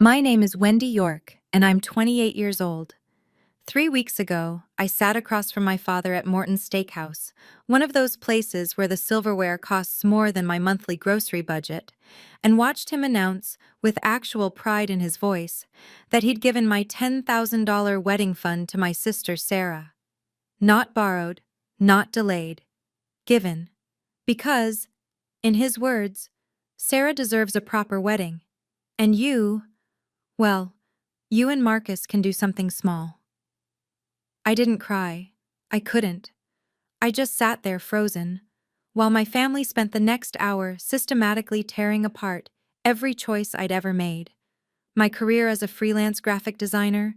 My name is Wendy York, and I'm 28 years old. 3 weeks ago, I sat across from my father at Morton's Steakhouse, one of those places where the silverware costs more than my monthly grocery budget, and watched him announce, with actual pride in his voice, that he'd given my $10,000 wedding fund to my sister Sarah. Not borrowed, not delayed, given. Because, in his words, Sarah deserves a proper wedding. And well, you and Marcus can do something small. I didn't cry. I couldn't. I just sat there frozen, while my family spent the next hour systematically tearing apart every choice I'd ever made. My career as a freelance graphic designer,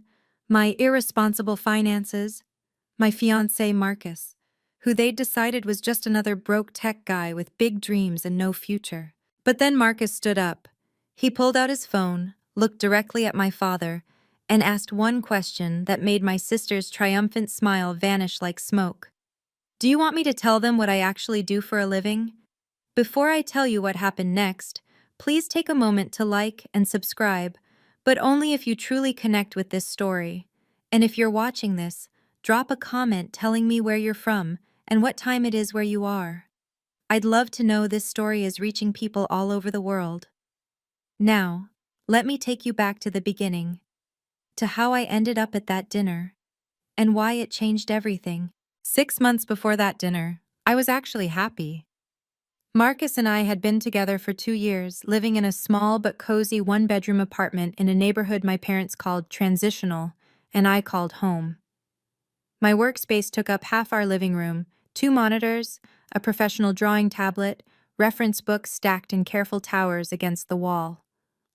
my irresponsible finances, my fiancé Marcus, who they'd decided was just another broke tech guy with big dreams and no future. But then Marcus stood up. He pulled out his phone, looked directly at my father, and asked one question that made my sister's triumphant smile vanish like smoke. Do you want me to tell them what I actually do for a living? Before I tell you what happened next, please take a moment to like and subscribe, but only if you truly connect with this story. And if you're watching this, drop a comment telling me where you're from and what time it is where you are. I'd love to know this story is reaching people all over the world. Now, let me take you back to the beginning, to how I ended up at that dinner, and why it changed everything. 6 months before that dinner, I was actually happy. Marcus and I had been together for 2 years, living in a small but cozy one-bedroom apartment in a neighborhood my parents called transitional, and I called home. My workspace took up half our living room, 2 monitors, a professional drawing tablet, reference books stacked in careful towers against the wall.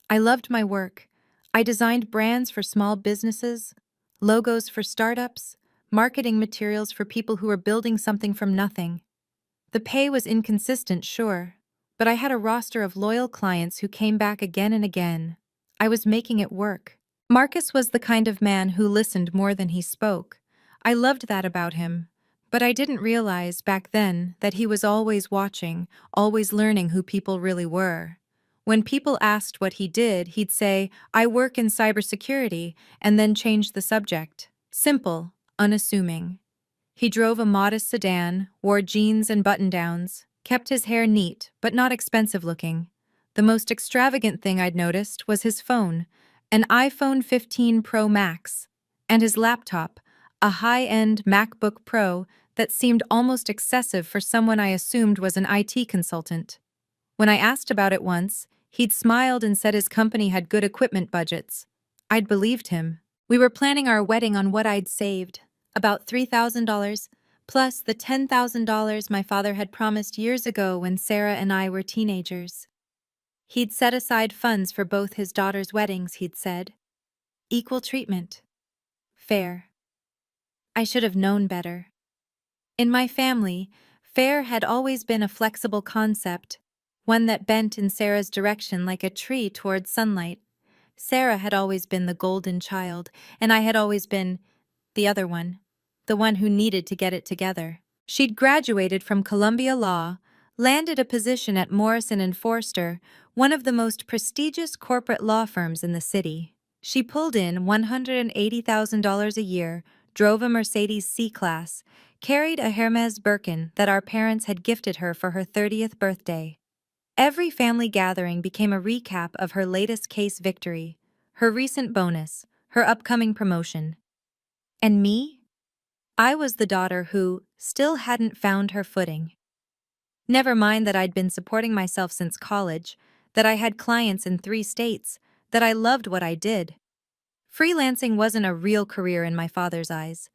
I loved my work. I designed brands for small businesses, logos for startups, marketing materials for people who were building something from nothing. The pay was inconsistent, sure, but I had a roster of loyal clients who came back again and again. I was making it work. Marcus was the kind of man who listened more than he spoke. I loved that about him, but I didn't realize back then that he was always watching, always learning who people really were. When people asked what he did, he'd say, "I work in cybersecurity," and then change the subject. Simple, unassuming. He drove a modest sedan, wore jeans and button-downs, kept his hair neat but not expensive-looking. The most extravagant thing I'd noticed was his phone, an iPhone 15 Pro Max, and his laptop, a high-end MacBook Pro that seemed almost excessive for someone I assumed was an IT consultant. When I asked about it once, he'd smiled and said his company had good equipment budgets. I'd believed him. We were planning our wedding on what I'd saved, about $3,000, plus the $10,000 my father had promised years ago when Sarah and I were teenagers. He'd set aside funds for both his daughters' weddings, he'd said. Equal treatment. Fair. I should have known better. In my family, fair had always been a flexible concept, one that bent in Sarah's direction like a tree towards sunlight. Sarah had always been the golden child, and I had always been the other one, the one who needed to get it together. She'd graduated from Columbia Law, landed a position at Morrison & Foerster, one of the most prestigious corporate law firms in the city. She pulled in $180,000 a year, drove a Mercedes C-Class, carried a Hermes Birkin that our parents had gifted her for her 30th birthday. Every family gathering became a recap of her latest case victory, her recent bonus, her upcoming promotion. And me? I was the daughter who still hadn't found her footing. Never mind that I'd been supporting myself since college, that I had clients in 3 states, that I loved what I did. Freelancing wasn't a real career in my father's eyes.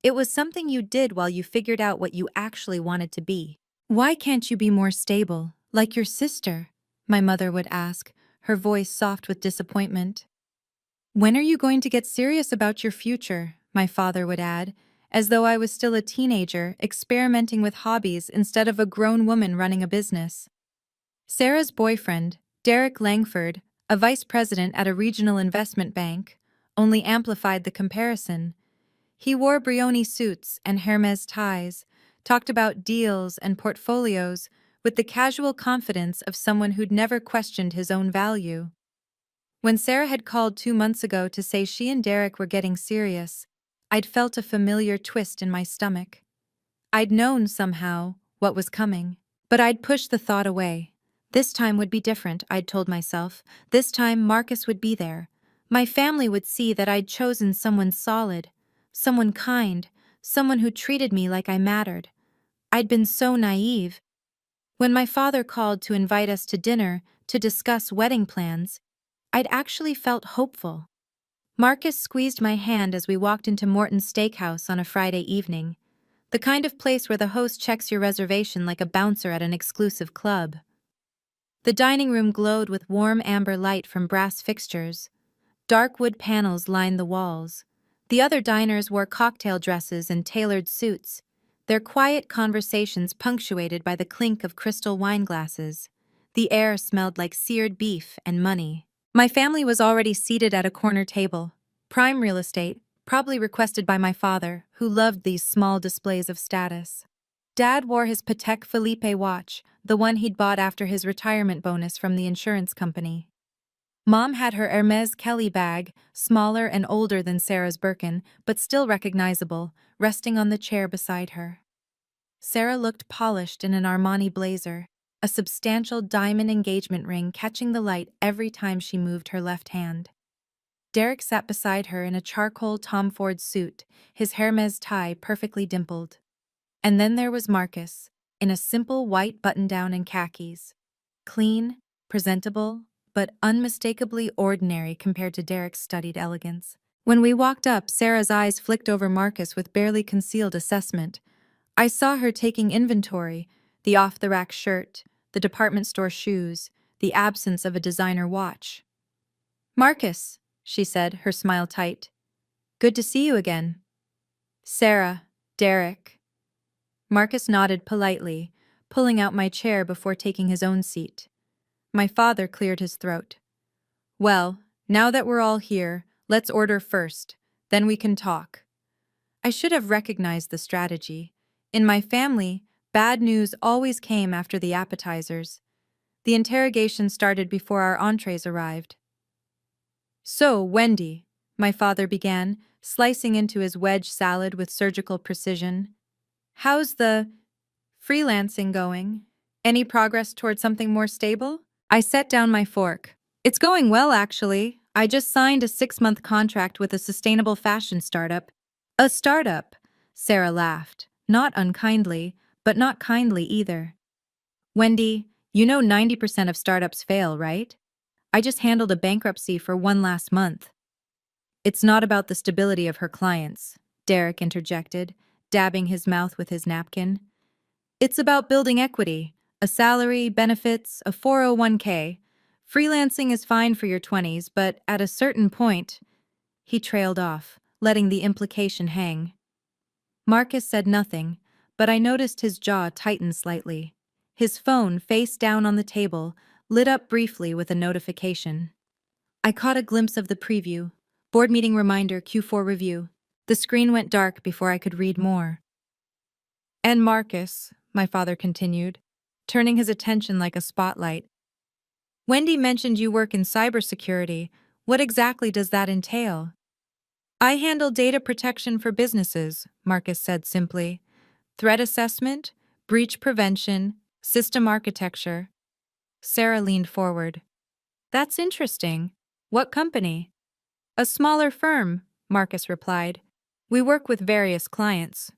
It was something you did while you figured out what you actually wanted to be. "Why can't you be more stable, like your sister?" my mother would ask, her voice soft with disappointment. "When are you going to get serious about your future?" my father would add, as though I was still a teenager experimenting with hobbies instead of a grown woman running a business. Sarah's boyfriend, Derek Langford, a vice president at a regional investment bank, only amplified the comparison. He wore Brioni suits and Hermes ties, talked about deals and portfolios with the casual confidence of someone who'd never questioned his own value. When Sarah had called 2 months ago to say she and Derek were getting serious, I'd felt a familiar twist in my stomach. I'd known somehow what was coming, but I'd pushed the thought away. This time would be different, I'd told myself. This time Marcus would be there. My family would see that I'd chosen someone solid, someone kind, someone who treated me like I mattered. I'd been so naive. When my father called to invite us to dinner to discuss wedding plans, I'd actually felt hopeful. Marcus squeezed my hand as we walked into Morton's Steakhouse on a Friday evening, the kind of place where the host checks your reservation like a bouncer at an exclusive club. The dining room glowed with warm amber light from brass fixtures. Dark wood panels lined the walls. The other diners wore cocktail dresses and tailored suits, their quiet conversations punctuated by the clink of crystal wine glasses. The air smelled like seared beef and money. My family was already seated at a corner table. Prime real estate, probably requested by my father, who loved these small displays of status. Dad wore his Patek Philippe watch, the one he'd bought after his retirement bonus from the insurance company. Mom had her Hermes Kelly bag, smaller and older than Sarah's Birkin, but still recognizable, resting on the chair beside her. Sarah looked polished in an Armani blazer, a substantial diamond engagement ring catching the light every time she moved her left hand. Derek sat beside her in a charcoal Tom Ford suit, his Hermes tie perfectly dimpled. And then there was Marcus, in a simple white button-down and khakis. Clean, presentable, but unmistakably ordinary compared to Derek's studied elegance. When we walked up, Sarah's eyes flicked over Marcus with barely concealed assessment. I saw her taking inventory, the off-the-rack shirt, the department store shoes, the absence of a designer watch. "Marcus," she said, her smile tight. "Good to see you again." "Sarah, Derek." Marcus nodded politely, pulling out my chair before taking his own seat. My father cleared his throat. "Well, now that we're all here, let's order first, then we can talk." I should have recognized the strategy. In my family, bad news always came after the appetizers. The interrogation started before our entrees arrived. "So, Wendy," my father began, slicing into his wedge salad with surgical precision. "How's the freelancing going? Any progress toward something more stable?" I set down my fork. "It's going well, actually. I just signed a 6-month contract with a sustainable fashion startup." "A startup?" Sarah laughed, not unkindly, but not kindly either. "Wendy, you know 90% of startups fail, right? I just handled a bankruptcy for one last month." "It's not about the stability of her clients," Derek interjected, dabbing his mouth with his napkin. "It's about building equity, a salary, benefits, a 401k. Freelancing is fine for your 20s, but at a certain point—" He trailed off, letting the implication hang. Marcus said nothing, but I noticed his jaw tighten slightly. His phone, face down on the table, lit up briefly with a notification. I caught a glimpse of the preview. Board meeting reminder, Q4 review. The screen went dark before I could read more. "And Marcus," my father continued, turning his attention like a spotlight. "Wendy mentioned you work in cybersecurity. What exactly does that entail?" "I handle data protection for businesses," Marcus said simply. "Threat assessment, breach prevention, system architecture." Sarah leaned forward. "That's interesting. What company?" "A smaller firm," Marcus replied. "We work with various clients."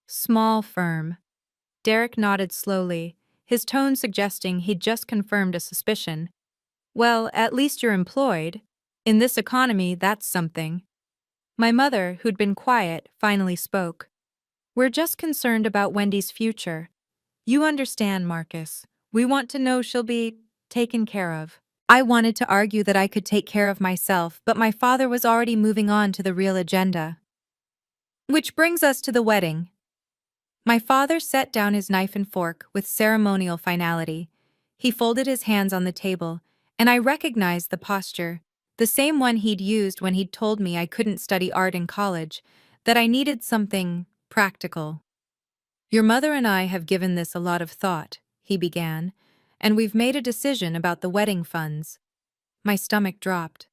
"Small firm." Derek nodded slowly, his tone suggesting he'd just confirmed a suspicion. "Well, at least you're employed. In this economy, that's something." My mother, who'd been quiet, finally spoke. "We're just concerned about Wendy's future. You understand, Marcus. We want to know she'll be taken care of." I wanted to argue that I could take care of myself, but my father was already moving on to the real agenda. "Which brings us to the wedding." My father set down his knife and fork with ceremonial finality. He folded his hands on the table, and I recognized the posture, the same one he'd used when he'd told me I couldn't study art in college, that I needed something practical. "Your mother and I have given this a lot of thought," he began, "and we've made a decision about the wedding funds." My stomach dropped.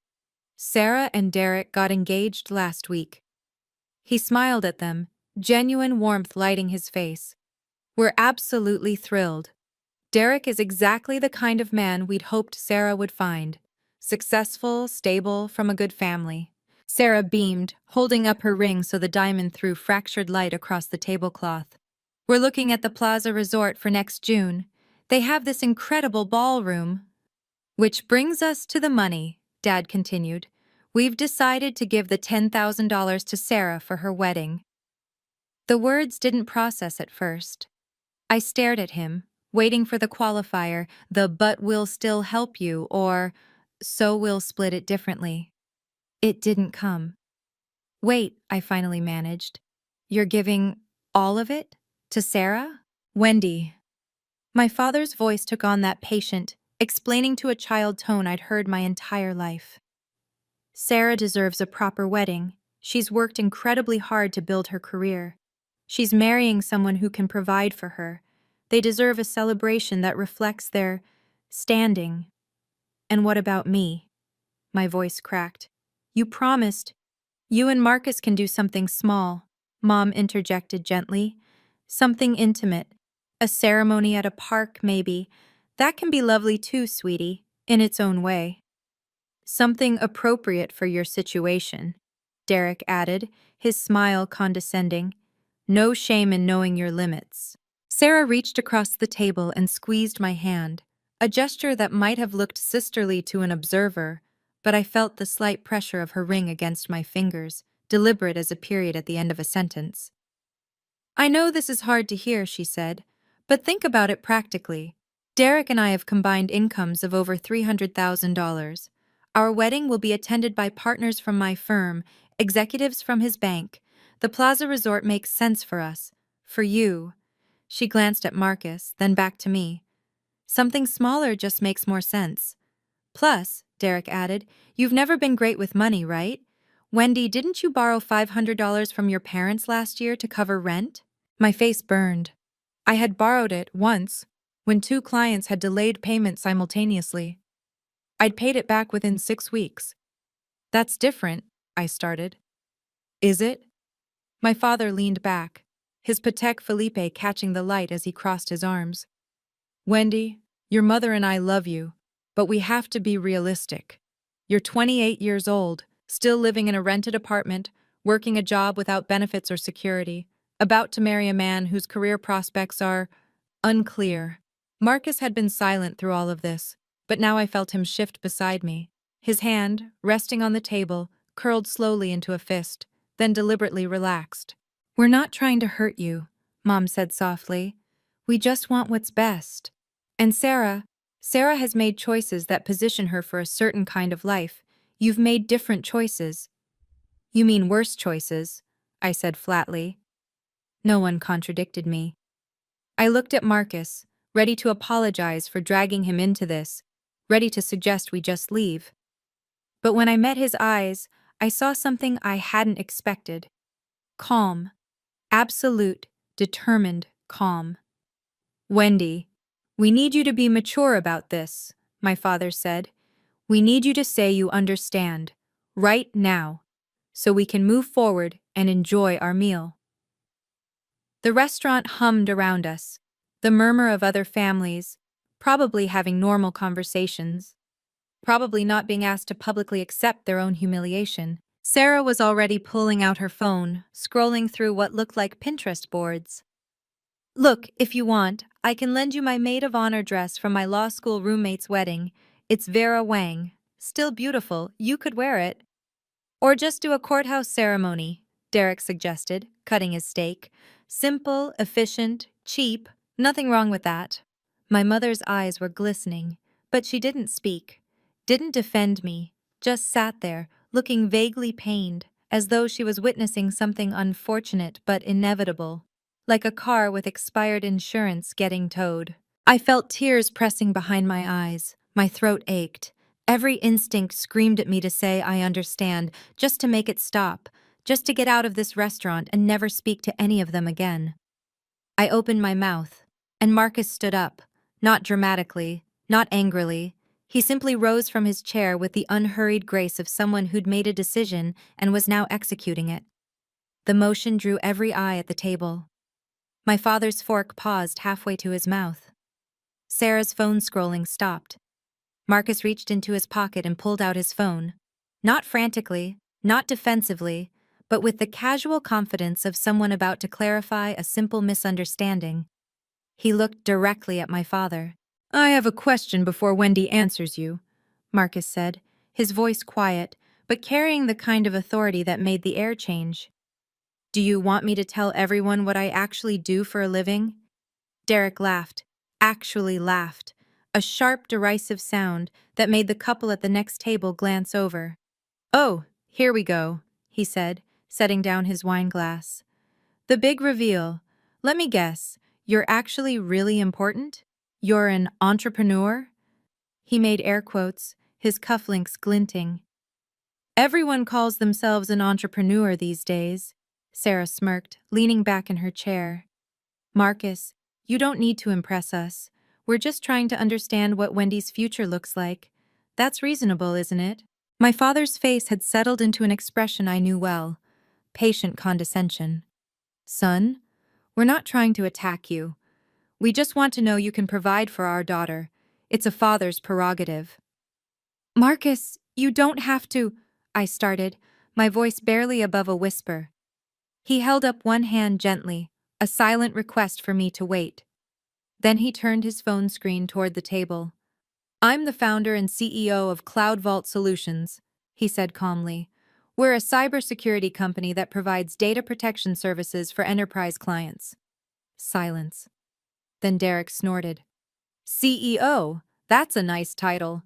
Sarah and Derek got engaged last week. He smiled at them, genuine warmth lighting his face. We're absolutely thrilled. Derek is exactly the kind of man we'd hoped Sarah would find. Successful, stable, from a good family. Sarah beamed, holding up her ring so the diamond threw fractured light across the tablecloth. We're looking at the Plaza Resort for next June. They have this incredible ballroom. Which brings us to the money, Dad continued. We've decided to give the $10,000 to Sarah for her wedding. The words didn't process at first. I stared at him, waiting for the qualifier, the "but we'll still help you" or "so we'll split it differently." It didn't come. Wait, I finally managed. You're giving all of it? To Sarah? Wendy. My father's voice took on that patient, explaining to a child tone I'd heard my entire life. Sarah deserves a proper wedding. She's worked incredibly hard to build her career. She's marrying someone who can provide for her. They deserve a celebration that reflects their standing. And what about me? My voice cracked. You promised. You and Marcus can do something small, Mom interjected gently. Something intimate. A ceremony at a park, maybe. That can be lovely too, sweetie, in its own way. Something appropriate for your situation, Derek added, his smile condescending. No shame in knowing your limits. Sarah reached across the table and squeezed my hand, a gesture that might have looked sisterly to an observer, but I felt the slight pressure of her ring against my fingers, deliberate as a period at the end of a sentence. I know this is hard to hear, she said, but think about it practically. Derek and I have combined incomes of over $300,000. Our wedding will be attended by partners from my firm, executives from his bank. The Plaza Resort makes sense for us. For you. She glanced at Marcus, then back to me. Something smaller just makes more sense. Plus, Derek added, you've never been great with money, right? Wendy, didn't you borrow $500 from your parents last year to cover rent? My face burned. I had borrowed it once, when 2 clients had delayed payment simultaneously. I'd paid it back within 6 weeks. That's different, I started. Is it? My father leaned back, his Patek Philippe catching the light as he crossed his arms. Wendy, your mother and I love you, but we have to be realistic. You're 28 years old, still living in a rented apartment, working a job without benefits or security, about to marry a man whose career prospects are unclear. Marcus had been silent through all of this, but now I felt him shift beside me. His hand, resting on the table, curled slowly into a fist, then deliberately relaxed. We're not trying to hurt you, Mom said softly. We just want what's best. And Sarah has made choices that position her for a certain kind of life. You've made different choices. You mean worse choices, I said flatly. No one contradicted me. I looked at Marcus, ready to apologize for dragging him into this, ready to suggest we just leave. But when I met his eyes, I saw something I hadn't expected. Calm. Absolute, determined calm. Wendy, we need you to be mature about this, my father said. We need you to say you understand, right now, so we can move forward and enjoy our meal. The restaurant hummed around us, the murmur of other families, probably having normal conversations, probably not being asked to publicly accept their own humiliation. Sarah was already pulling out her phone, scrolling through what looked like Pinterest boards. Look, if you want, I can lend you my maid of honor dress from my law school roommate's wedding. It's Vera Wang. Still beautiful, you could wear it. Or just do a courthouse ceremony, Derek suggested, cutting his steak. Simple, efficient, cheap, nothing wrong with that. My mother's eyes were glistening, but she didn't speak, didn't defend me, just sat there, looking vaguely pained, as though she was witnessing something unfortunate but inevitable, like a car with expired insurance getting towed. I felt tears pressing behind my eyes, my throat ached. Every instinct screamed at me to say I understand, just to make it stop, just to get out of this restaurant and never speak to any of them again. I opened my mouth, and Marcus stood up, not dramatically, not angrily. He simply rose from his chair with the unhurried grace of someone who'd made a decision and was now executing it. The motion drew every eye at the table. My father's fork paused halfway to his mouth. Sarah's phone scrolling stopped. Marcus reached into his pocket and pulled out his phone. Not frantically, not defensively, but with the casual confidence of someone about to clarify a simple misunderstanding. He looked directly at my father. "I have a question before Wendy answers you," Marcus said, his voice quiet, but carrying the kind of authority that made the air change. "Do you want me to tell everyone what I actually do for a living?" Derek laughed, actually laughed, a sharp, derisive sound that made the couple at the next table glance over. "Oh, here we go," he said, setting down his wine glass. "The big reveal. Let me guess, you're actually really important? You're an entrepreneur?" He made air quotes, his cufflinks glinting. "Everyone calls themselves an entrepreneur these days," Sarah smirked, leaning back in her chair. "Marcus, you don't need to impress us. We're just trying to understand what Wendy's future looks like. That's reasonable, isn't it?" My father's face had settled into an expression I knew well, patient condescension. "Son, we're not trying to attack you. We just want to know you can provide for our daughter. It's a father's prerogative." "Marcus, you don't have to," I started, my voice barely above a whisper. He held up one hand gently, a silent request for me to wait. Then he turned his phone screen toward the table. "I'm the founder and CEO of Cloud Vault Solutions," he said calmly. "We're a cybersecurity company that provides data protection services for enterprise clients." Silence. Then Derek snorted. "CEO? That's a nice title.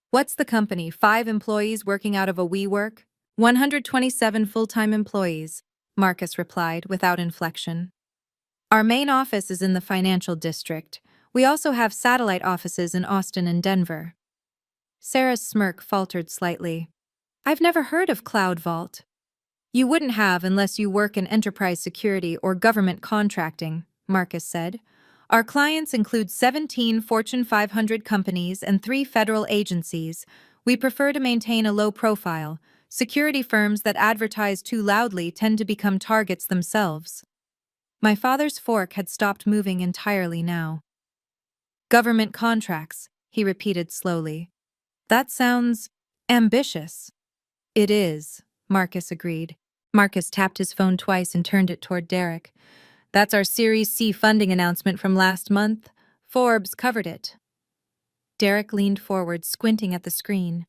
What's the company, 5 employees working out of a WeWork?" 127 full-time employees, Marcus replied without inflection. "Our main office is in the financial district. We also have satellite offices in Austin and Denver." Sarah's smirk faltered slightly. "I've never heard of Cloud Vault." "You wouldn't have unless you work in enterprise security or government contracting," Marcus said. "Our clients include 17 Fortune 500 companies and 3 federal agencies. We prefer to maintain a low profile. Security firms that advertise too loudly tend to become targets themselves." My father's fork had stopped moving entirely now. "Government contracts," he repeated slowly. "That sounds ambitious." "It is," Marcus agreed. Marcus tapped his phone twice and turned it toward Derek. "That's our Series C funding announcement from last month. Forbes covered it." Derek leaned forward, squinting at the screen.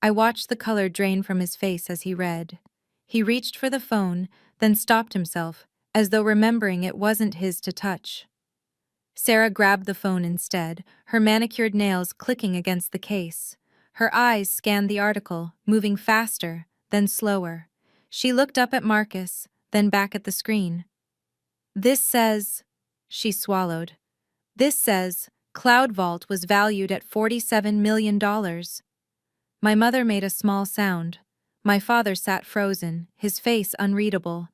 I watched the color drain from his face as he read. He reached for the phone, then stopped himself, as though remembering it wasn't his to touch. Sarah grabbed the phone instead, her manicured nails clicking against the case. Her eyes scanned the article, moving faster, then slower. She looked up at Marcus, then back at the screen. "This says," she swallowed, "this says Cloud Vault was valued at $47 million. My mother made a small sound. My father sat frozen, his face unreadable.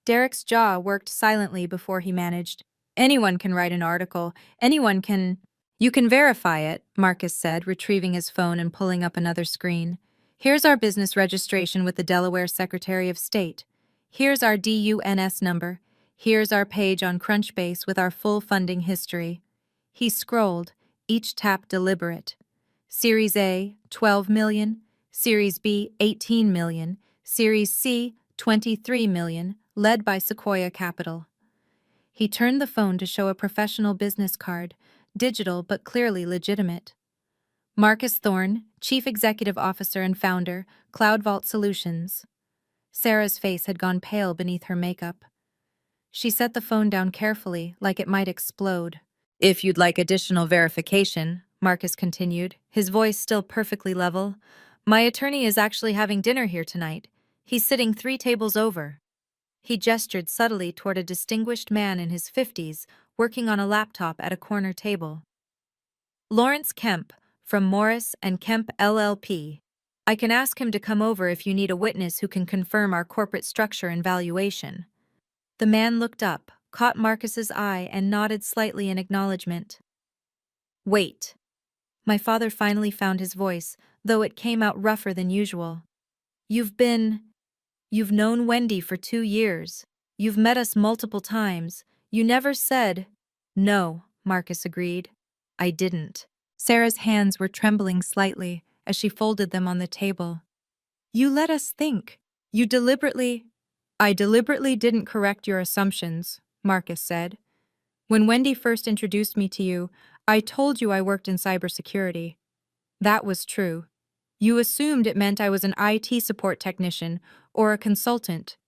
Derek's jaw worked silently before he managed. "Anyone can write an article. Anyone can—" "You can verify it," Marcus said, retrieving his phone and pulling up another screen. "Here's our business registration with the Delaware Secretary of State. Here's our DUNS number. Here's our page on Crunchbase with our full funding history." He scrolled, each tap deliberate. Series A, 12 million. Series B, 18 million. Series C, 23 million, led by Sequoia Capital. He turned the phone to show a professional business card, digital but clearly legitimate. "Marcus Thorne, Chief Executive Officer and Founder, Cloud Vault Solutions." Sarah's face had gone pale beneath her makeup. She set the phone down carefully, like it might explode. "If you'd like additional verification," Marcus continued, his voice still perfectly level, "my attorney is actually having dinner here tonight. He's sitting 3 tables over." He gestured subtly toward a distinguished man in his 50s, working on a laptop at a corner table. "Lawrence Kemp, from Morris and Kemp LLP. I can ask him to come over if you need a witness who can confirm our corporate structure and valuation." The man looked up, caught Marcus's eye, and nodded slightly in acknowledgement. "Wait." My father finally found his voice, though it came out rougher than usual. You've been. You've known Wendy for 2 years. You've met us multiple times. You never said. No, Marcus agreed. I didn't. Sarah's hands were trembling slightly as she folded them on the table. You let us think. You deliberately. I deliberately didn't correct your assumptions, Marcus said. When Wendy first introduced me to you, I told you I worked in cybersecurity. That was true. You assumed it meant I was an IT support technician or a consultant.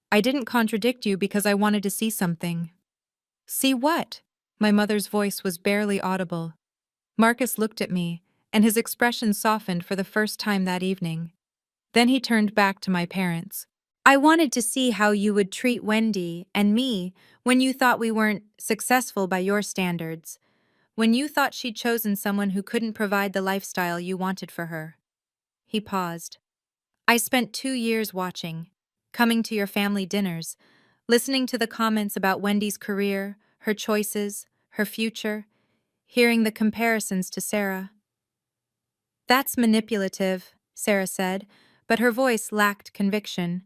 I didn't contradict you because I wanted to see something. See what? My mother's voice was barely audible. Marcus looked at me, and his expression softened for the first time that evening. Then he turned back to my parents. I wanted to see how you would treat Wendy and me when you thought we weren't successful by your standards, when you thought she'd chosen someone who couldn't provide the lifestyle you wanted for her. He paused. I spent 2 years watching, coming to your family dinners, listening to the comments about Wendy's career, her choices, her future, hearing the comparisons to Sarah. That's manipulative, Sarah said, but her voice lacked conviction.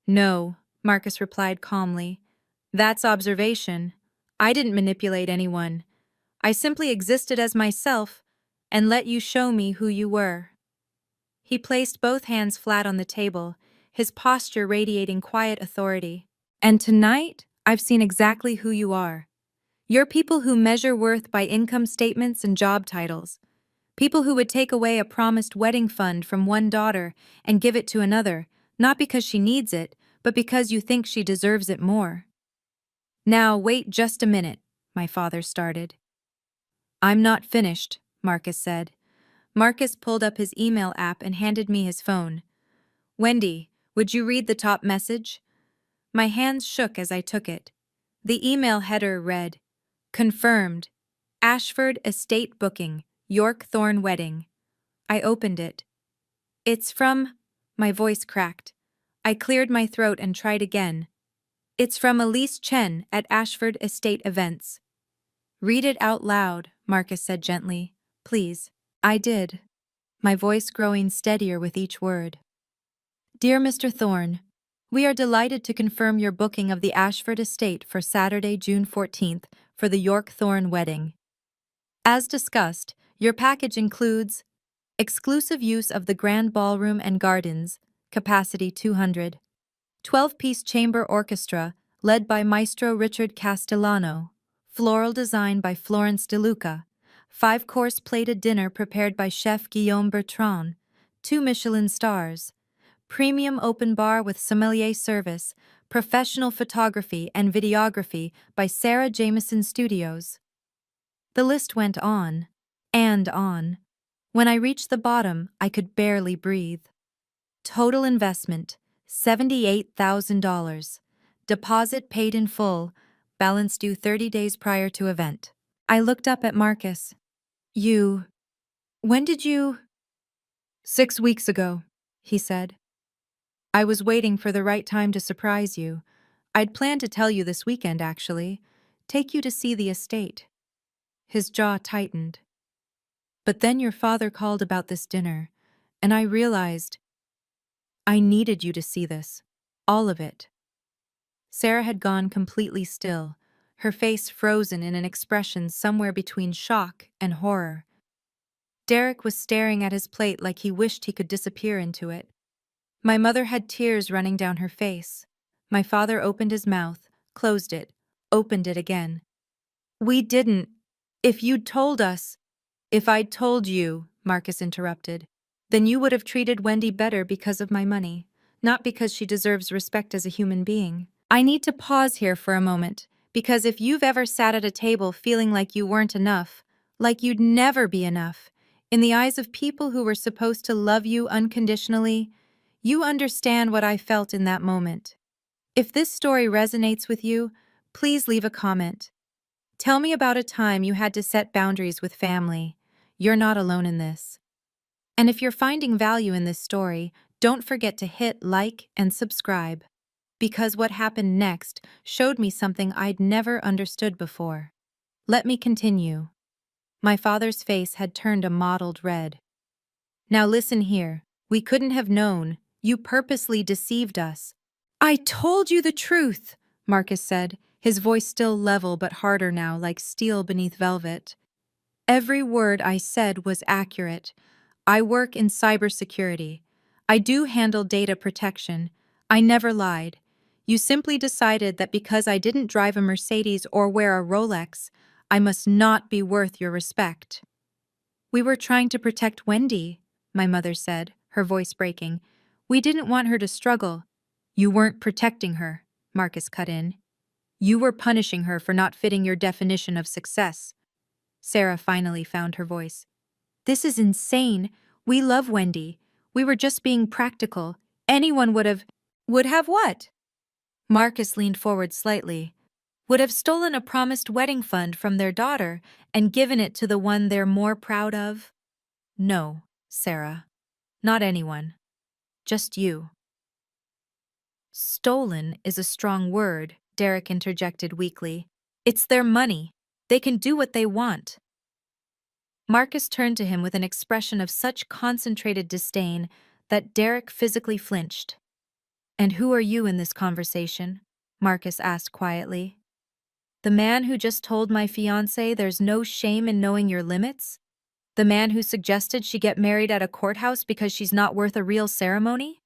No, Marcus replied calmly. That's observation. I didn't manipulate anyone. I simply existed as myself and let you show me who you were. He placed both hands flat on the table, his posture radiating quiet authority. And tonight, I've seen exactly who you are. You're people who measure worth by income statements and job titles. People who would take away a promised wedding fund from one daughter and give it to another, not because she needs it, but because you think she deserves it more. Now, wait just a minute, my father started. I'm not finished, Marcus said. Marcus pulled up his email app and handed me his phone. Wendy, would you read the top message? My hands shook as I took it. The email header read, Confirmed. Ashford Estate Booking, York Thorne Wedding. I opened it. It's from. My voice cracked. I cleared my throat and tried again. It's from Elise Chen at Ashford Estate Events. Read it out loud, Marcus said gently. Please. I did, my voice growing steadier with each word. Dear Mr. Thorne, we are delighted to confirm your booking of the Ashford Estate for Saturday, June 14th for the York Thorne wedding. As discussed, your package includes exclusive use of the Grand Ballroom and Gardens, capacity 200, 12-piece chamber orchestra led by Maestro Richard Castellano, floral design by Florence De Luca, 5-course plated dinner prepared by Chef Guillaume Bertrand, 2 Michelin stars, premium open bar with sommelier service, professional photography and videography by Sarah Jameson Studios. The list went on and on. When I reached the bottom, I could barely breathe. Total investment, $78,000. Deposit paid in full, balance due 30 days prior to event. I looked up at Marcus. When did you? 6 weeks ago, he said. I was waiting for the right time to surprise you. I'd planned to tell you this weekend, actually. Take you to see the estate. His jaw tightened. But then your father called about this dinner, and I realized I needed you to see this. All of it. Sarah had gone completely still, her face frozen in an expression somewhere between shock and horror. Derek was staring at his plate like he wished he could disappear into it. My mother had tears running down her face. My father opened his mouth, closed it, opened it again. We didn't. If you'd told us. If I'd told you, Marcus interrupted, then you would have treated Wendy better because of my money, not because she deserves respect as a human being. I need to pause here for a moment, because if you've ever sat at a table feeling like you weren't enough, like you'd never be enough, in the eyes of people who were supposed to love you unconditionally, you understand what I felt in that moment. If this story resonates with you, please leave a comment. Tell me about a time you had to set boundaries with family. You're not alone in this. And if you're finding value in this story, don't forget to hit like and subscribe. Because what happened next showed me something I'd never understood before. Let me continue. My father's face had turned a mottled red. Now listen here. We couldn't have known. You purposely deceived us. I told you the truth, Marcus said, his voice still level but harder now, like steel beneath velvet. Every word I said was accurate. I work in cybersecurity. I do handle data protection. I never lied. You simply decided that because I didn't drive a Mercedes or wear a Rolex, I must not be worth your respect. We were trying to protect Wendy, my mother said, her voice breaking. We didn't want her to struggle. You weren't protecting her, Marcus cut in. You were punishing her for not fitting your definition of success. Sarah finally found her voice. This is insane. We love Wendy. We were just being practical. Anyone would have... Would have what? Marcus leaned forward slightly. Would have stolen a promised wedding fund from their daughter and given it to the one they're more proud of? No, Sarah. Not anyone. Just you. Stolen is a strong word, Derek interjected weakly. It's their money. They can do what they want. Marcus turned to him with an expression of such concentrated disdain that Derek physically flinched. And who are you in this conversation? Marcus asked quietly. The man who just told my fiancé there's no shame in knowing your limits? The man who suggested she get married at a courthouse because she's not worth a real ceremony?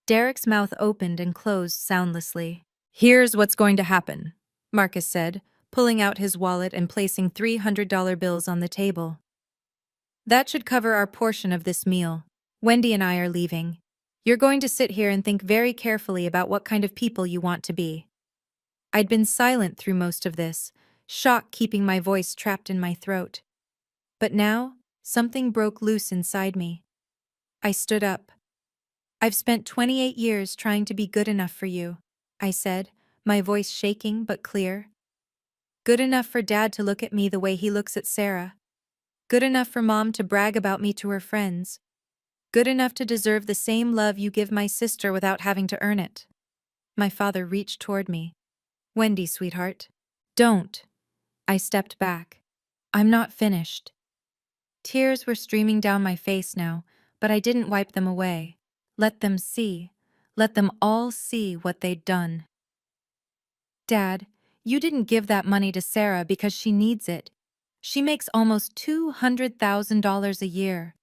Derek's mouth opened and closed soundlessly. Here's what's going to happen, Marcus said, pulling out his wallet and placing $300 bills on the table. That should cover our portion of this meal. Wendy and I are leaving. You're going to sit here and think very carefully about what kind of people you want to be. I'd been silent through most of this, shock keeping my voice trapped in my throat. But now, something broke loose inside me. I stood up. I've spent 28 years trying to be good enough for you, I said, my voice shaking but clear. Good enough for Dad to look at me the way he looks at Sarah. Good enough for Mom to brag about me to her friends. Good enough to deserve the same love you give my sister without having to earn it. My father reached toward me. Wendy, sweetheart. Don't. I stepped back. I'm not finished. Tears were streaming down my face now, but I didn't wipe them away. Let them see. Let them all see what they'd done. Dad, you didn't give that money to Sarah because she needs it. She makes almost $200,000 a year.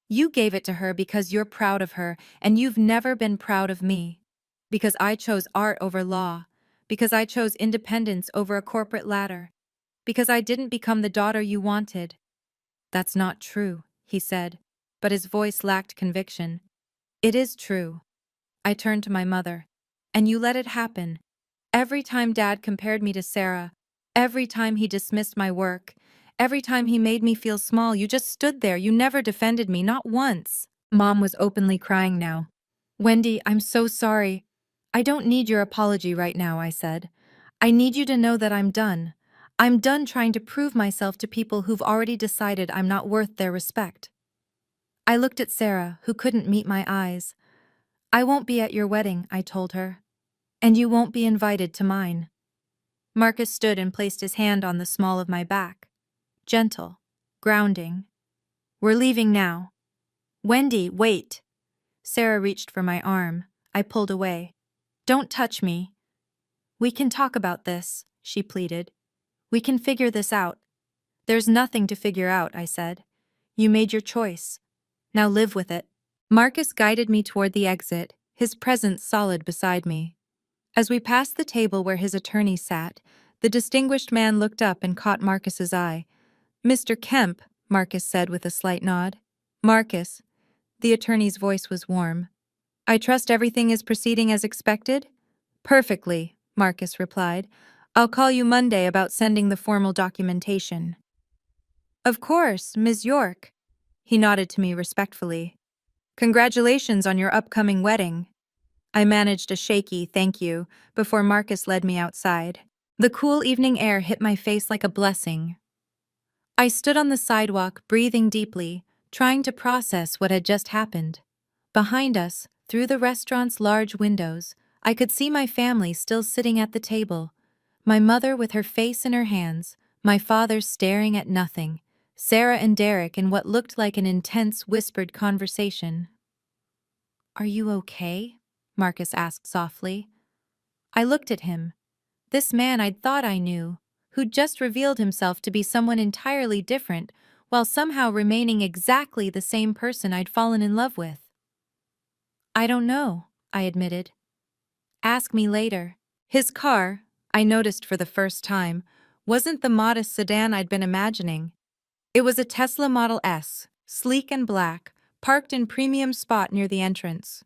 You gave it to her because you're proud of her, and you've never been proud of me. Because I chose art over law. Because I chose independence over a corporate ladder. Because I didn't become the daughter you wanted. That's not true, he said, but his voice lacked conviction. It is true. I turned to my mother. And you let it happen. Every time Dad compared me to Sarah, every time he dismissed my work, every time he made me feel small, you just stood there. You never defended me, not once. Mom was openly crying now. Wendy, I'm so sorry. I don't need your apology right now, I said. I need you to know that I'm done. I'm done trying to prove myself to people who've already decided I'm not worth their respect. I looked at Sarah, who couldn't meet my eyes. I won't be at your wedding, I told her. And you won't be invited to mine. Marcus stood and placed his hand on the small of my back. Gentle, grounding. We're leaving now. Wendy, wait. Sarah reached for my arm. I pulled away. Don't touch me. We can talk about this, she pleaded. We can figure this out. There's nothing to figure out, I said. You made your choice. Now live with it. Marcus guided me toward the exit, his presence solid beside me. As we passed the table where his attorney sat, the distinguished man looked up and caught Marcus's eye. Mr. Kemp, Marcus said with a slight nod. Marcus. The attorney's voice was warm. I trust everything is proceeding as expected? Perfectly, Marcus replied. I'll call you Monday about sending the formal documentation. Of course, Ms. York. He nodded to me respectfully. Congratulations on your upcoming wedding. I managed a shaky thank you before Marcus led me outside. The cool evening air hit my face like a blessing. I stood on the sidewalk, breathing deeply, trying to process what had just happened. Behind us, through the restaurant's large windows, I could see my family still sitting at the table. My mother with her face in her hands, My father staring at nothing, Sarah and Derek in what looked like an intense whispered conversation. "Are you okay?" Marcus asked softly. I looked at him. This man I'd thought I knew, who'd just revealed himself to be someone entirely different, while somehow remaining exactly the same person I'd fallen in love with. "I don't know," I admitted. "Ask me later." His car, I noticed for the first time, wasn't the modest sedan I'd been imagining. It was a Tesla Model S, sleek and black, parked in premium spot near the entrance.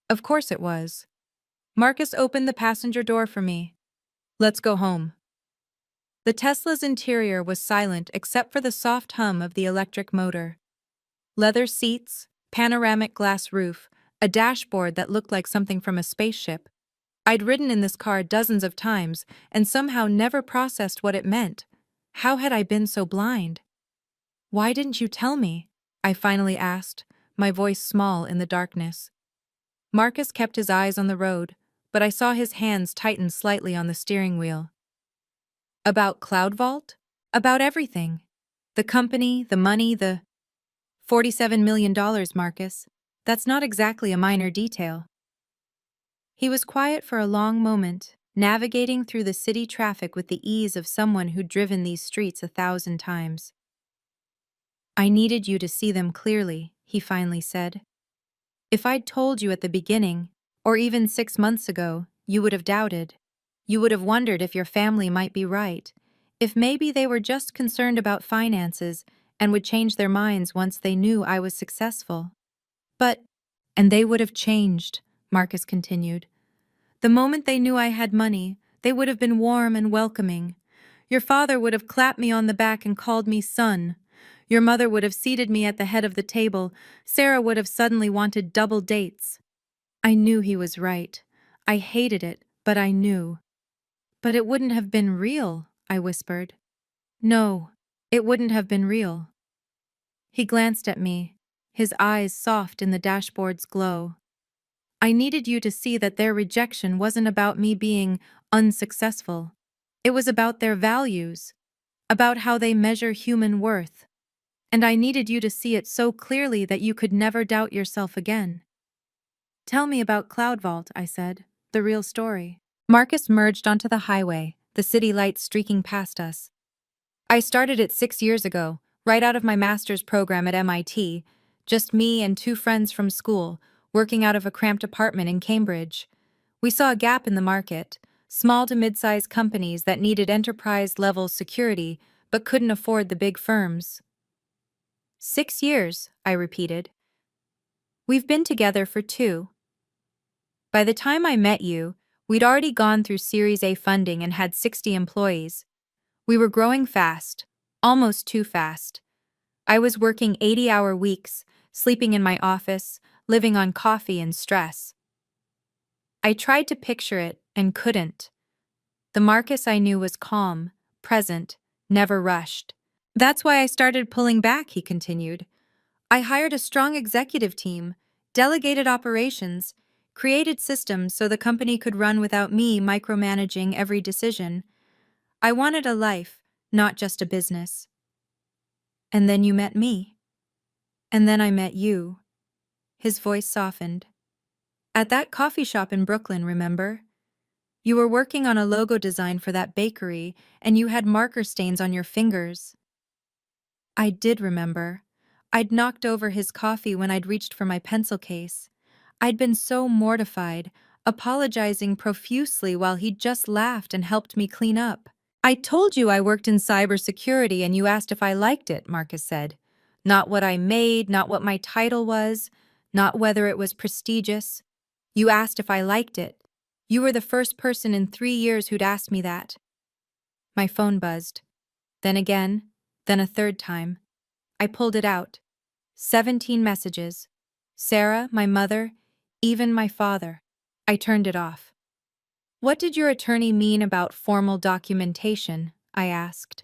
Of course it was. Marcus opened the passenger door for me. "Let's go home." The Tesla's interior was silent except for the soft hum of the electric motor. Leather seats, panoramic glass roof, a dashboard that looked like something from a spaceship. I'd ridden in this car dozens of times and somehow never processed what it meant. How had I been so blind? "Why didn't you tell me?" I finally asked, my voice small in the darkness. Marcus kept his eyes on the road, but I saw his hands tighten slightly on the steering wheel. "About Cloud Vault? About everything. The company, the money, the $47 million, Marcus. That's not exactly a minor detail." He was quiet for a long moment, navigating through the city traffic with the ease of someone who'd driven these streets 1,000 times. "I needed you to see them clearly," he finally said. "If I'd told you at the beginning, or even 6 months ago, you would have doubted. You would have wondered if your family might be right, if maybe they were just concerned about finances and would change their minds once they knew I was successful. But, and they would have changed," Marcus continued. "The moment they knew I had money, they would have been warm and welcoming. Your father would have clapped me on the back and called me son. Your mother would have seated me at the head of the table. Sarah would have suddenly wanted double dates." I knew he was right. I hated it, but I knew. "But it wouldn't have been real," I whispered. "No, it wouldn't have been real." He glanced at me, his eyes soft in the dashboard's glow. "I needed you to see that their rejection wasn't about me being unsuccessful. It was about their values, about how they measure human worth. And I needed you to see it so clearly that you could never doubt yourself again." "Tell me about Cloud Vault," I said, "the real story." Marcus merged onto the highway, the city lights streaking past us. "I started it 6 years ago, right out of my master's program at MIT, just me and 2 friends from school, working out of a cramped apartment in Cambridge. We saw a gap in the market, small to mid-sized companies that needed enterprise-level security but couldn't afford the big firms." 6 years, I repeated. "We've been together for 2. By the time I met you, we'd already gone through Series A funding and had 60 employees. We were growing fast, almost too fast. I was working 80-hour weeks, sleeping in my office, living on coffee and stress. I tried to picture it and couldn't. The Marcus I knew was calm, present, never rushed. That's why I started pulling back," he continued. "I hired a strong executive team, delegated operations, created systems so the company could run without me micromanaging every decision. I wanted a life, not just a business." "And then you met me. And then I met you." His voice softened. "At that coffee shop in Brooklyn, remember? You were working on a logo design for that bakery, and you had marker stains on your fingers." I did remember. I'd knocked over his coffee when I'd reached for my pencil case. I'd been so mortified, apologizing profusely while he'd just laughed and helped me clean up. "I told you I worked in cybersecurity and you asked if I liked it," Marcus said. "Not what I made, not what my title was, not whether it was prestigious. You asked if I liked it. You were the first person in 3 years who'd asked me that." My phone buzzed. Then again, then a third time. I pulled it out. 17 messages. Sarah, my mother, even my father. I turned it off. "What did your attorney mean about formal documentation?" I asked.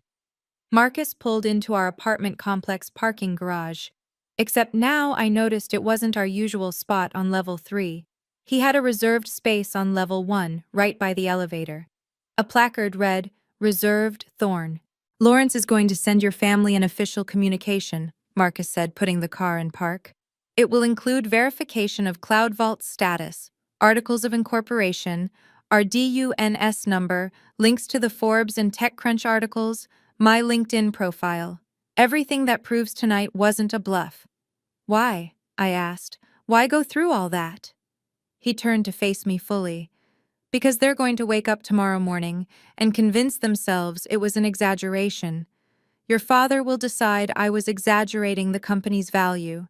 Marcus pulled into our apartment complex parking garage. Except now I noticed it wasn't our usual spot on level 3. He had a reserved space on level 1, right by the elevator. A placard read, "Reserved Thorn." Lawrence is going to send your family an official communication, Marcus said, putting the car in park. It will include verification of Cloud Vault's status, articles of incorporation, our DUNS number, links to the Forbes and TechCrunch articles, my LinkedIn profile. Everything that proves tonight wasn't a bluff. Why? I asked. Why go through all that? He turned to face me fully. Because they're going to wake up tomorrow morning and convince themselves it was an exaggeration. Your father will decide I was exaggerating the company's value.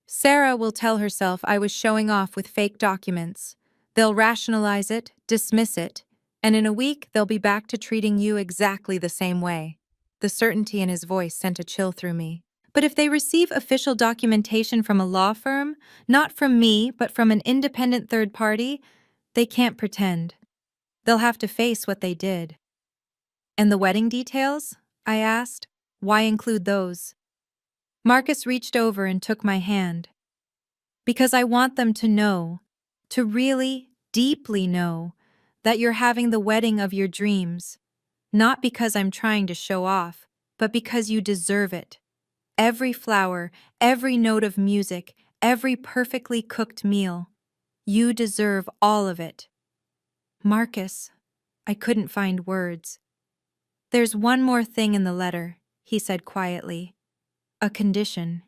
Sarah will tell herself I was showing off with fake documents. They'll rationalize it, dismiss it, and in a week they'll be back to treating you exactly the same way. The certainty in his voice sent a chill through me. But if they receive official documentation from a law firm, not from me, but from an independent third party, they can't pretend. They'll have to face what they did. And the wedding details? I asked. Why include those? Marcus reached over and took my hand. Because I want them to know, to really, deeply know, that you're having the wedding of your dreams. Not because I'm trying to show off, but because you deserve it. Every flower, every note of music, every perfectly cooked meal. You deserve all of it. Marcus, I couldn't find words. There's one more thing in the letter, he said quietly. A condition.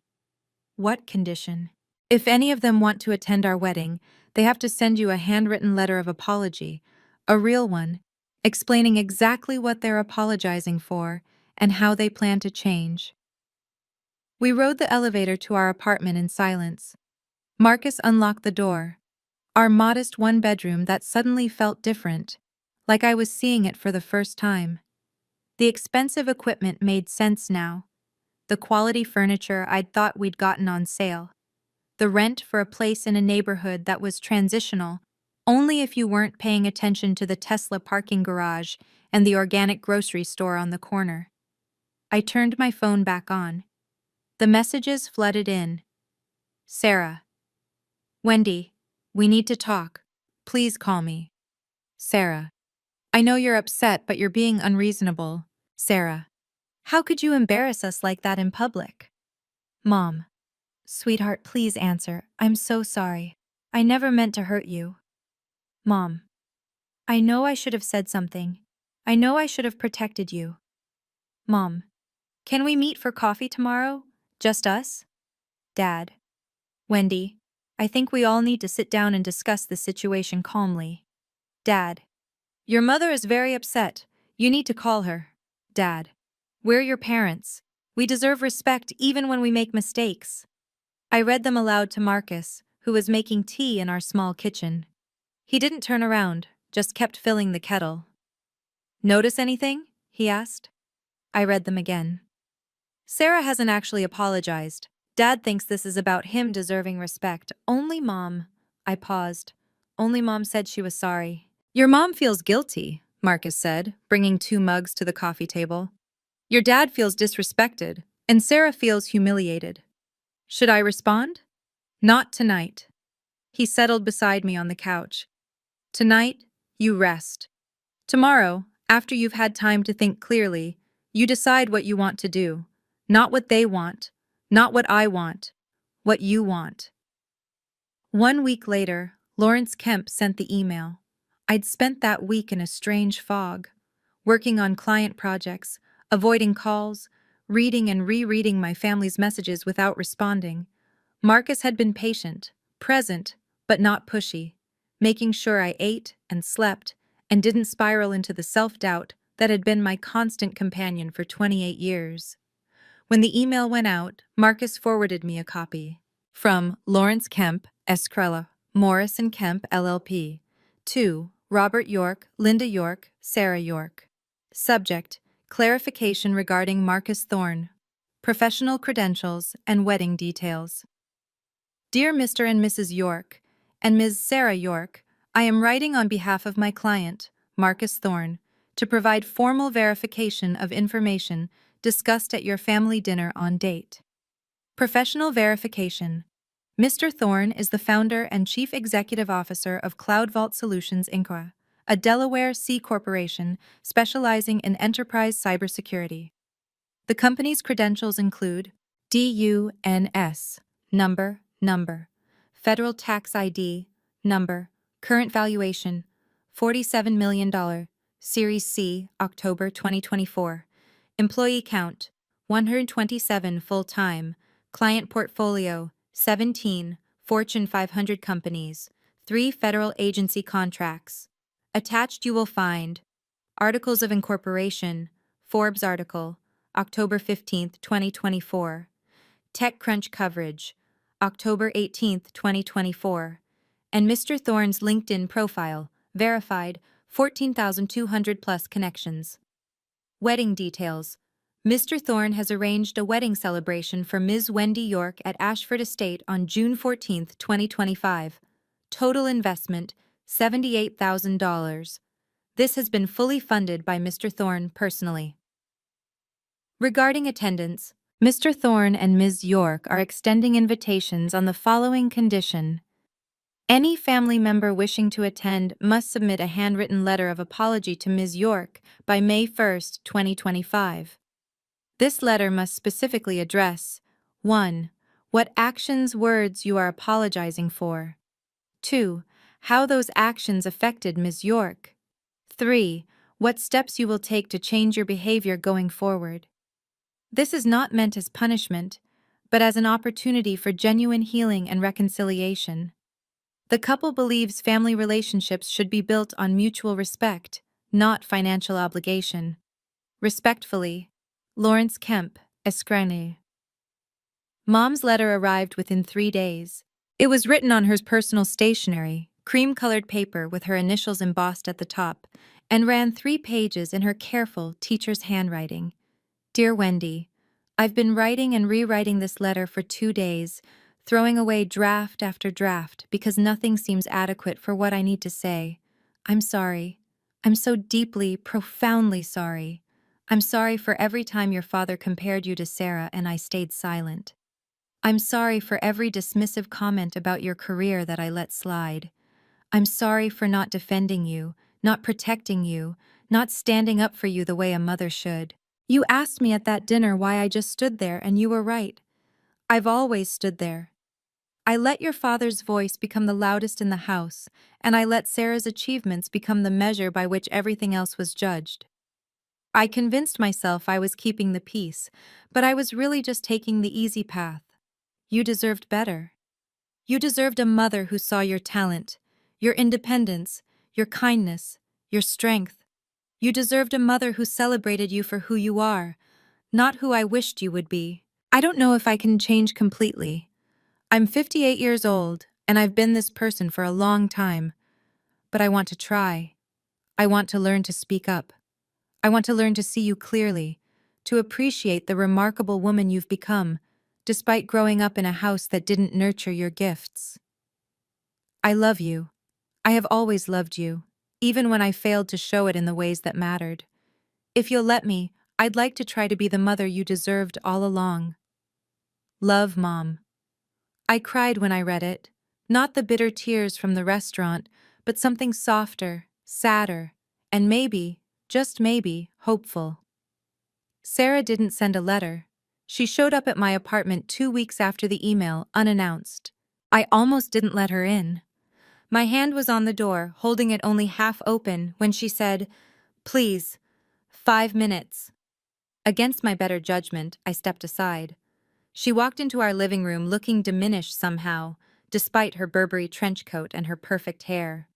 What condition? If any of them want to attend our wedding, they have to send you a handwritten letter of apology, a real one, explaining exactly what they're apologizing for and how they plan to change. We rode the elevator to our apartment in silence. Marcus unlocked the door. Our modest one-bedroom that suddenly felt different, like I was seeing it for the first time. The expensive equipment made sense now. The quality furniture I'd thought we'd gotten on sale. The rent for a place in a neighborhood that was transitional, only if you weren't paying attention to the Tesla parking garage and the organic grocery store on the corner. I turned my phone back on. The messages flooded in. Sarah. Wendy, we need to talk. Please call me. Sarah. I know you're upset, but you're being unreasonable. Sarah. How could you embarrass us like that in public? Mom. Sweetheart, please answer. I'm so sorry. I never meant to hurt you. Mom. I know I should have said something. I know I should have protected you. Mom. Can we meet for coffee tomorrow? Just us? Dad. Wendy. I think we all need to sit down and discuss the situation calmly. Dad. Your mother is very upset. You need to call her. Dad. We're your parents. We deserve respect even when we make mistakes. I read them aloud to Marcus, who was making tea in our small kitchen. He didn't turn around, just kept filling the kettle. Notice anything? He asked. I read them again. Sarah hasn't actually apologized. Dad thinks this is about him deserving respect. Only Mom. I paused. Only Mom said she was sorry. Your mom feels guilty, Marcus said, bringing 2 mugs to the coffee table. Your dad feels disrespected, and Sarah feels humiliated. Should I respond? Not tonight. He settled beside me on the couch. Tonight, you rest. Tomorrow, after you've had time to think clearly, you decide what you want to do. Not what they want, not what I want, what you want. 1 week later, Lawrence Kemp sent the email. I'd spent that week in a strange fog, working on client projects, avoiding calls, reading and rereading my family's messages without responding. Marcus had been patient, present, but not pushy, making sure I ate and slept and didn't spiral into the self-doubt that had been my constant companion for 28 years. When the email went out, Marcus forwarded me a copy. From Lawrence Kemp, Escrella, Morris and Kemp, LLP. To Robert York, Linda York, Sarah York. Subject: clarification regarding Marcus Thorne. Professional credentials and wedding details. Dear Mr. and Mrs. York, and Ms. Sarah York, I am writing on behalf of my client, Marcus Thorne, to provide formal verification of information discussed at your family dinner on date. Professional verification. Mr. Thorne is the founder and chief executive officer of Cloud Vault Solutions, Inc., a Delaware C corporation specializing in enterprise cybersecurity. The company's credentials include DUNS, number, federal tax ID, number, current valuation, $47 million, Series C, October 2024. Employee count, 127 full-time. Client portfolio, 17, Fortune 500 companies, 3 federal agency contracts. Attached you will find Articles of Incorporation, Forbes article, October 15, 2024. TechCrunch coverage, October 18, 2024. And Mr. Thorne's LinkedIn profile, verified, 14,200 plus connections. Wedding details. Mr. Thorne has arranged a wedding celebration for Ms. Wendy York at Ashford Estate on June 14, 2025. Total investment, $78,000. This has been fully funded by Mr. Thorne personally. Regarding attendance, Mr. Thorne and Ms. York are extending invitations on the following condition. Any family member wishing to attend must submit a handwritten letter of apology to Ms. York by May 1, 2025. This letter must specifically address 1. What actions, words you are apologizing for. 2. How those actions affected Ms. York. 3. What steps you will take to change your behavior going forward. This is not meant as punishment, but as an opportunity for genuine healing and reconciliation. The couple believes family relationships should be built on mutual respect, not financial obligation. Respectfully, Lawrence Kemp, Escrane. Mom's letter arrived within 3 days. It was written on her personal stationery, cream-colored paper with her initials embossed at the top, and ran 3 pages in her careful teacher's handwriting. Dear Wendy, I've been writing and rewriting this letter for 2 days, throwing away draft after draft because nothing seems adequate for what I need to say. I'm sorry. I'm so deeply, profoundly sorry. I'm sorry for every time your father compared you to Sarah and I stayed silent. I'm sorry for every dismissive comment about your career that I let slide. I'm sorry for not defending you, not protecting you, not standing up for you the way a mother should. You asked me at that dinner why I just stood there, and you were right. I've always stood there. I let your father's voice become the loudest in the house, and I let Sarah's achievements become the measure by which everything else was judged. I convinced myself I was keeping the peace, but I was really just taking the easy path. You deserved better. You deserved a mother who saw your talent, your independence, your kindness, your strength. You deserved a mother who celebrated you for who you are, not who I wished you would be. I don't know if I can change completely. I'm 58 years old, and I've been this person for a long time. But I want to try. I want to learn to speak up. I want to learn to see you clearly, to appreciate the remarkable woman you've become, despite growing up in a house that didn't nurture your gifts. I love you. I have always loved you, even when I failed to show it in the ways that mattered. If you'll let me, I'd like to try to be the mother you deserved all along. Love, Mom. I cried when I read it, not the bitter tears from the restaurant, but something softer, sadder, and maybe, just maybe, hopeful. Sarah didn't send a letter. She showed up at my apartment 2 weeks after the email, unannounced. I almost didn't let her in. My hand was on the door, holding it only half open, when she said, "Please, 5 minutes." Against my better judgment, I stepped aside. She walked into our living room looking diminished somehow, despite her Burberry trench coat and her perfect hair.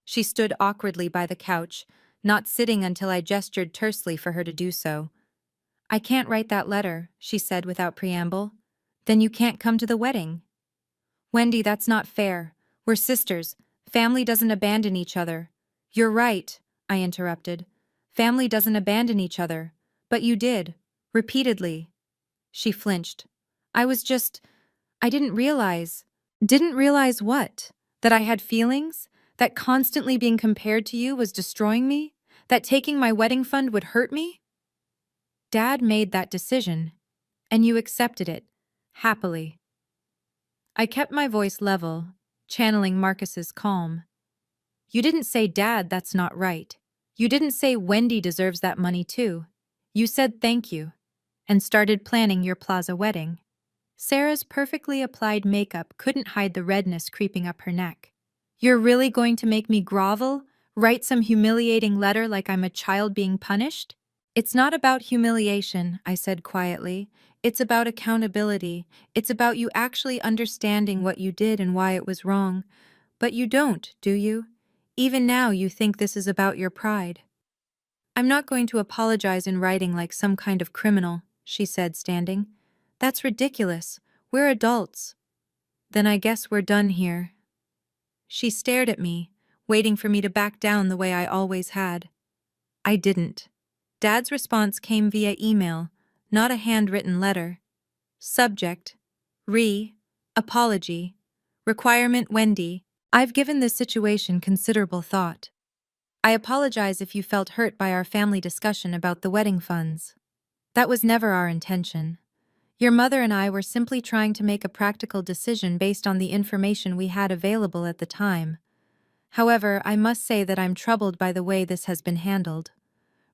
She stood awkwardly by the couch, not sitting until I gestured tersely for her to do so. "I can't write that letter," she said without preamble. "Then you can't come to the wedding." "Wendy, that's not fair. We're sisters. Family doesn't abandon each other." "You're right," I interrupted. "Family doesn't abandon each other. But you did. Repeatedly." She flinched. I didn't realize." "Didn't realize what? That I had feelings? That constantly being compared to you was destroying me? That taking my wedding fund would hurt me?" "Dad made that decision, and you accepted it, happily." I kept my voice level, channeling Marcus's calm. "You didn't say, 'Dad, that's not right.' You didn't say Wendy deserves that money too. You said thank you. and started planning your plaza wedding. Sarah's perfectly applied makeup couldn't hide the redness creeping up her neck. You're really going to make me grovel? Write some humiliating letter like I'm a child being punished? It's not about humiliation, I said quietly. It's about accountability. It's about you actually understanding what you did and why it was wrong. But you don't, do you? Even now you think this is about your pride. I'm not going to apologize in writing like some kind of criminal, she said, standing. That's ridiculous. We're adults. Then I guess we're done here. She stared at me, waiting for me to back down the way I always had. I didn't. Dad's response came via email, not a handwritten letter. Subject: apology. Requirement: Wendy. I've given this situation considerable thought. I apologize if you felt hurt by our family discussion about the wedding funds. That was never our intention. Your mother and I were simply trying to make a practical decision based on the information we had available at the time. However, I must say that I'm troubled by the way this has been handled.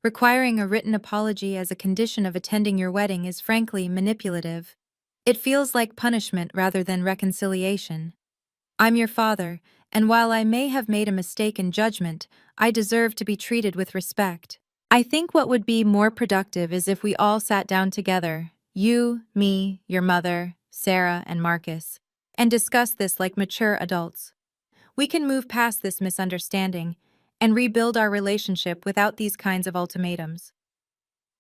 Requiring a written apology as a condition of attending your wedding is frankly manipulative. It feels like punishment rather than reconciliation. I'm your father, and while I may have made a mistake in judgment, I deserve to be treated with respect. I think what would be more productive is if we all sat down together, you, me, your mother, Sarah, and Marcus, and discussed this like mature adults. We can move past this misunderstanding and rebuild our relationship without these kinds of ultimatums.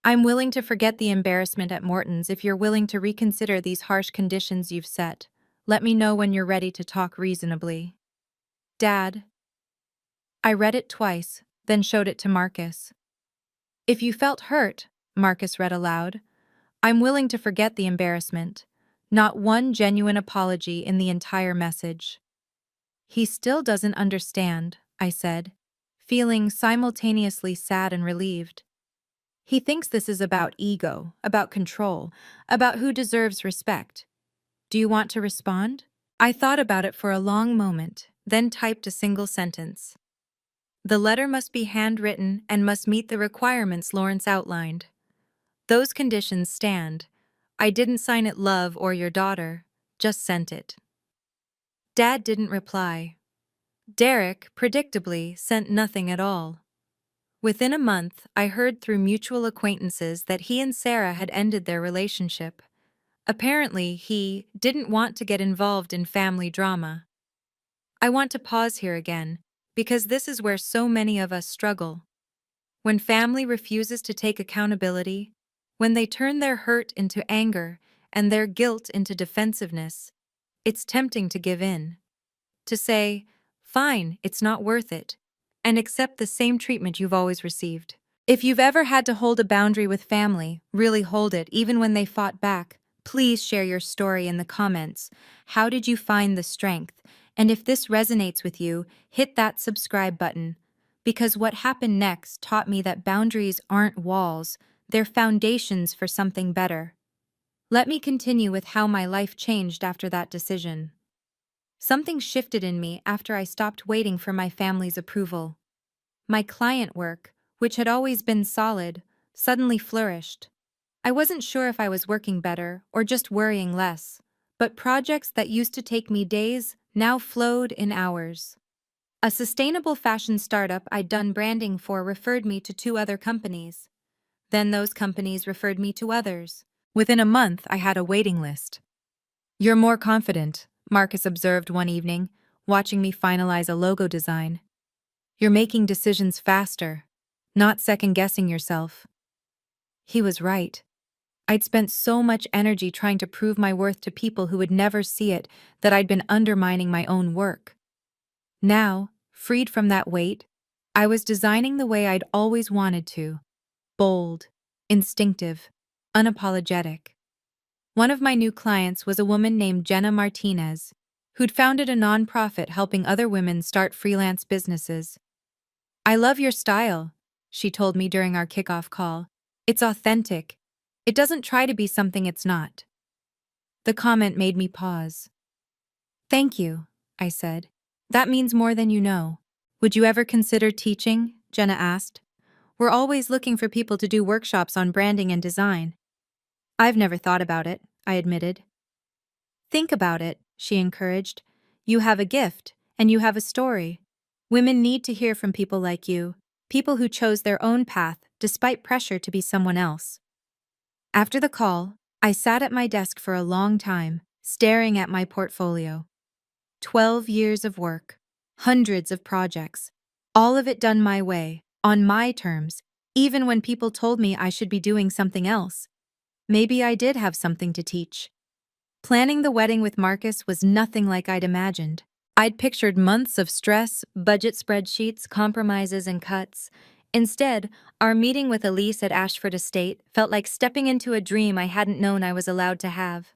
I'm willing to forget the embarrassment at Morton's if you're willing to reconsider these harsh conditions you've set. Let me know when you're ready to talk reasonably. Dad. I read it twice, then showed it to Marcus. If you felt hurt, Marcus read aloud, I'm willing to forget the embarrassment. Not one genuine apology in the entire message. He still doesn't understand, I said, feeling simultaneously sad and relieved. He thinks this is about ego, about control, about who deserves respect. Do you want to respond? I thought about it for a long moment, then typed a single sentence. The letter must be handwritten and must meet the requirements Lawrence outlined. Those conditions stand. I didn't sign it love or your daughter, just sent it. Dad didn't reply. Derek, predictably, sent nothing at all. Within a month, I heard through mutual acquaintances that he and Sarah had ended their relationship. Apparently, he didn't want to get involved in family drama. I want to pause here again, because this is where so many of us struggle. When family refuses to take accountability, when they turn their hurt into anger and their guilt into defensiveness, it's tempting to give in. To say, fine, it's not worth it, and accept the same treatment you've always received. If you've ever had to hold a boundary with family, really hold it even when they fought back. Please share your story in the comments. How did you find the strength? And if this resonates with you, hit that subscribe button. Because what happened next taught me that boundaries aren't walls, they're foundations for something better. Let me continue with how my life changed after that decision. Something shifted in me after I stopped waiting for my family's approval. My client work, which had always been solid, suddenly flourished. I wasn't sure if I was working better or just worrying less, but projects that used to take me days now flowed in hours. A sustainable fashion startup I'd done branding for referred me to 2 other companies. Then those companies referred me to others. Within a month, I had a waiting list. You're more confident, Marcus observed one evening, watching me finalize a logo design. You're making decisions faster, not second-guessing yourself. He was right. I'd spent so much energy trying to prove my worth to people who would never see it that I'd been undermining my own work. Now, freed from that weight, I was designing the way I'd always wanted to. Bold, instinctive, unapologetic. One of my new clients was a woman named Jenna Martinez, who'd founded a nonprofit helping other women start freelance businesses. I love your style, she told me during our kickoff call. It's authentic. It doesn't try to be something it's not. The comment made me pause. Thank you, I said. That means more than you know. Would you ever consider teaching? Jenna asked. We're always looking for people to do workshops on branding and design. I've never thought about it, I admitted. Think about it, she encouraged. You have a gift, and you have a story. Women need to hear from people like you, people who chose their own path despite pressure to be someone else. After the call, I sat at my desk for a long time, staring at my portfolio. 12 years of work, hundreds of projects, all of it done my way, on my terms, even when people told me I should be doing something else. Maybe I did have something to teach. Planning the wedding with Marcus was nothing like I'd imagined. I'd pictured months of stress, budget spreadsheets, compromises, and cuts. Instead, our meeting with Elise at Ashford Estate felt like stepping into a dream I hadn't known I was allowed to have.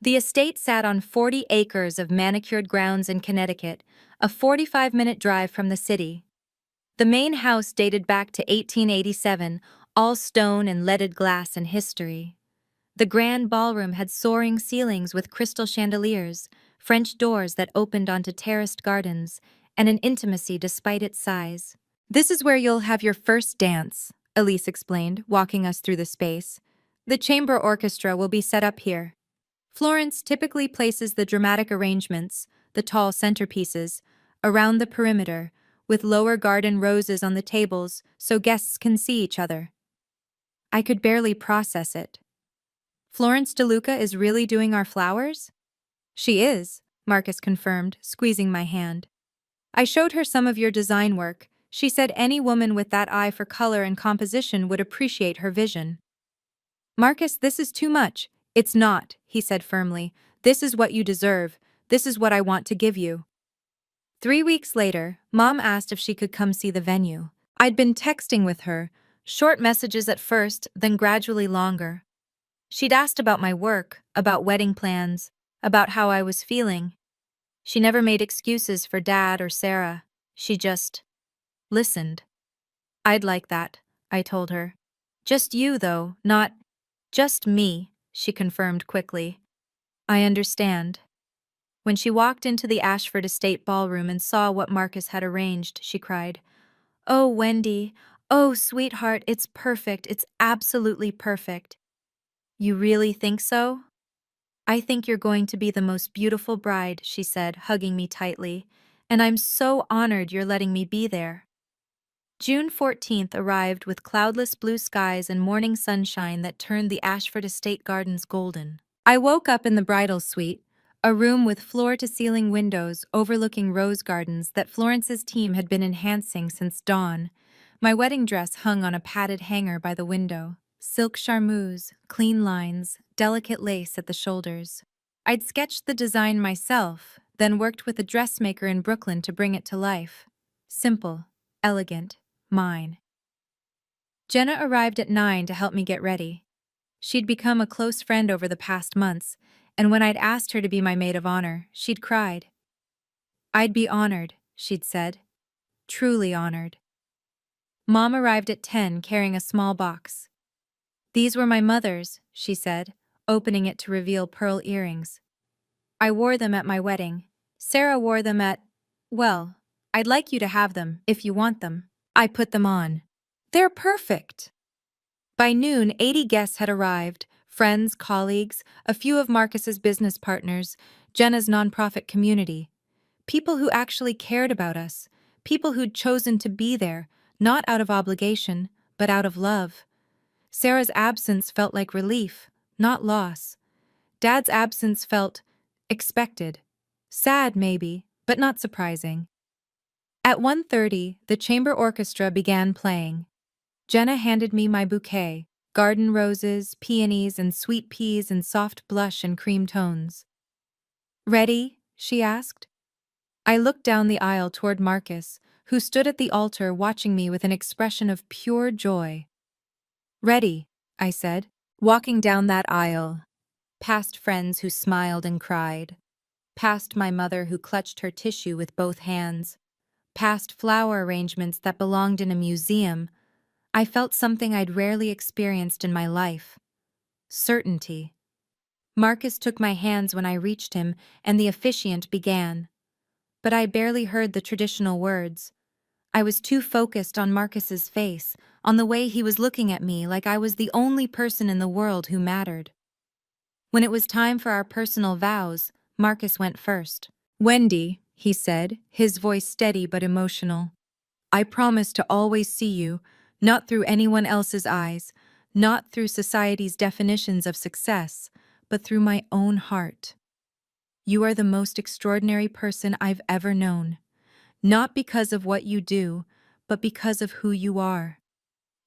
The estate sat on 40 acres of manicured grounds in Connecticut, a 45-minute drive from the city. The main house dated back to 1887, all stone and leaded glass and history. The grand ballroom had soaring ceilings with crystal chandeliers, French doors that opened onto terraced gardens, and an intimacy despite its size. "This is where you'll have your first dance," Elise explained, walking us through the space. "The chamber orchestra will be set up here." Florence typically places the dramatic arrangements, the tall centerpieces, around the perimeter, with lower garden roses on the tables so guests can see each other. I could barely process it. "Florence DeLuca is really doing our flowers?" "She is," Marcus confirmed, squeezing my hand. "I showed her some of your design work. She said any woman with that eye for color and composition would appreciate her vision." "Marcus, this is too much." "It's not," he said firmly. "This is what you deserve. This is what I want to give you." 3 weeks later, Mom asked if she could come see the venue. I'd been texting with her, short messages at first, then gradually longer. She'd asked about my work, about wedding plans, about how I was feeling. She never made excuses for Dad or Sarah. She just listened. "I'd like that," I told her. "Just you, though, not just me," she confirmed quickly. "I understand." When she walked into the Ashford Estate ballroom and saw what Marcus had arranged, she cried, "Oh, Wendy, oh, sweetheart, it's perfect, it's absolutely perfect." "You really think so?" "I think you're going to be the most beautiful bride," she said, hugging me tightly, "and I'm so honored you're letting me be there." June 14th arrived with cloudless blue skies and morning sunshine that turned the Ashford Estate gardens golden. I woke up in the bridal suite, a room with floor-to-ceiling windows overlooking rose gardens that Florence's team had been enhancing since dawn. My wedding dress hung on a padded hanger by the window. Silk charmeuse, clean lines, delicate lace at the shoulders. I'd sketched the design myself, then worked with a dressmaker in Brooklyn to bring it to life. Simple, elegant, mine. Jenna arrived at 9 to help me get ready. She'd become a close friend over the past months, and when I'd asked her to be my maid of honor, she'd cried. "I'd be honored," she'd said. "Truly honored." Mom arrived at 10 carrying a small box. "These were my mother's," she said, opening it to reveal pearl earrings. "I wore them at my wedding. Sarah wore them at, well, I'd like you to have them, if you want them." I put them on. "They're perfect." By noon, 80 guests had arrived, friends, colleagues, a few of Marcus's business partners, Jenna's nonprofit community. People who actually cared about us, people who'd chosen to be there, not out of obligation, but out of love. Sarah's absence felt like relief, not loss. Dad's absence felt expected. Sad, maybe, but not surprising. At 1:30, the chamber orchestra began playing. Jenna handed me my bouquet, garden roses, peonies, and sweet peas in soft blush and cream tones. "Ready?" she asked. I looked down the aisle toward Marcus, who stood at the altar watching me with an expression of pure joy. "Ready," I said, walking down that aisle, past friends who smiled and cried, past my mother who clutched her tissue with both hands, past flower arrangements that belonged in a museum. I felt something I'd rarely experienced in my life. Certainty. Marcus took my hands when I reached him, and the officiant began. But I barely heard the traditional words. I was too focused on Marcus's face, on the way he was looking at me like I was the only person in the world who mattered. When it was time for our personal vows, Marcus went first. "Wendy," he said, his voice steady but emotional, "I promise to always see you, not through anyone else's eyes, not through society's definitions of success, but through my own heart. You are the most extraordinary person I've ever known, not because of what you do, but because of who you are.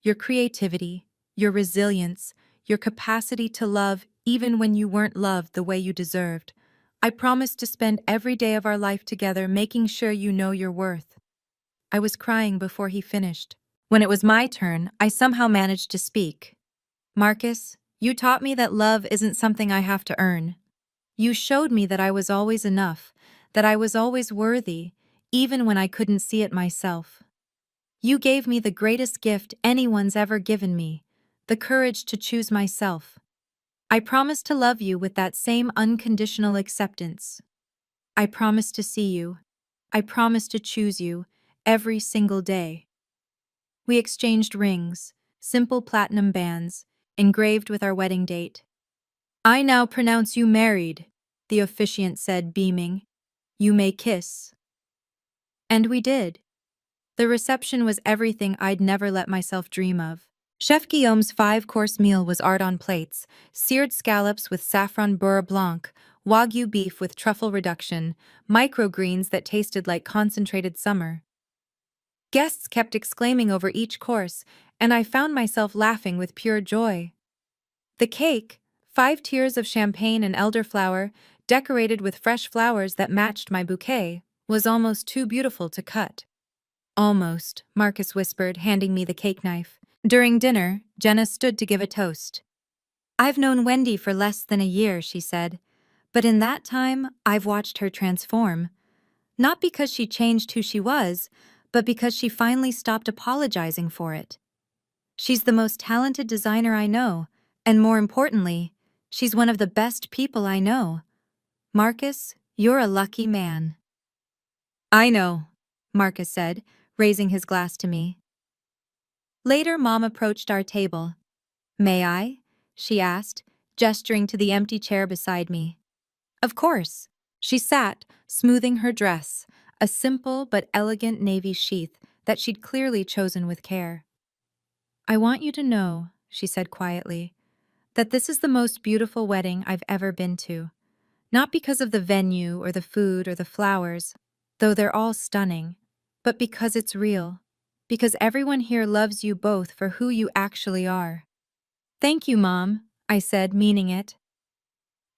Your creativity, your resilience, your capacity to love even when you weren't loved the way you deserved. I promise to spend every day of our life together making sure you know your worth." I was crying before he finished. When it was my turn, I somehow managed to speak. "Marcus, you taught me that love isn't something I have to earn. You showed me that I was always enough, that I was always worthy, even when I couldn't see it myself. You gave me the greatest gift anyone's ever given me, the courage to choose myself. I promise to love you with that same unconditional acceptance. I promise to see you. I promise to choose you every single day." We exchanged rings, simple platinum bands, engraved with our wedding date. "I now pronounce you married," the officiant said, beaming. "You may kiss." And we did. The reception was everything I'd never let myself dream of. Chef Guillaume's five-course meal was art on plates: seared scallops with saffron beurre blanc, wagyu beef with truffle reduction, microgreens that tasted like concentrated summer. Guests kept exclaiming over each course, and I found myself laughing with pure joy. The cake, 5 tiers of champagne and elderflower, decorated with fresh flowers that matched my bouquet, was almost too beautiful to cut. "Almost," Marcus whispered, handing me the cake knife. During dinner, Jenna stood to give a toast. "I've known Wendy for less than a year," she said, "but in that time, I've watched her transform. Not because she changed who she was, but because she finally stopped apologizing for it. She's the most talented designer I know, and more importantly, she's one of the best people I know. Marcus, you're a lucky man." "I know," Marcus said, raising his glass to me. Later, Mom approached our table. "May I?" she asked, gesturing to the empty chair beside me. "Of course." She sat, smoothing her dress, a simple but elegant navy sheath that she'd clearly chosen with care. "I want you to know," she said quietly, "that this is the most beautiful wedding I've ever been to. Not because of the venue or the food or the flowers, though they're all stunning, but because it's real. Because everyone here loves you both for who you actually are." "Thank you, Mom," I said, meaning it.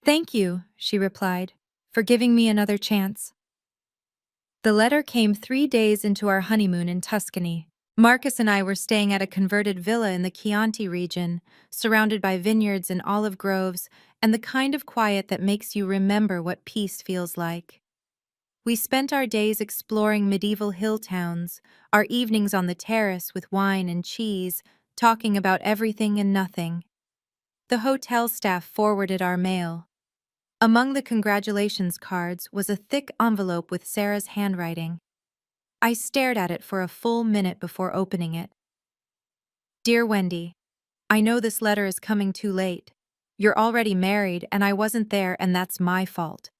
"Thank you," she replied, "for giving me another chance." The letter came 3 days into our honeymoon in Tuscany. Marcus and I were staying at a converted villa in the Chianti region, surrounded by vineyards and olive groves, and the kind of quiet that makes you remember what peace feels like. We spent our days exploring medieval hill towns, our evenings on the terrace with wine and cheese, talking about everything and nothing. The hotel staff forwarded our mail. Among the congratulations cards was a thick envelope with Sarah's handwriting. I stared at it for a full minute before opening it. "Dear Wendy, I know this letter is coming too late. You're already married and I wasn't there, and that's my fault.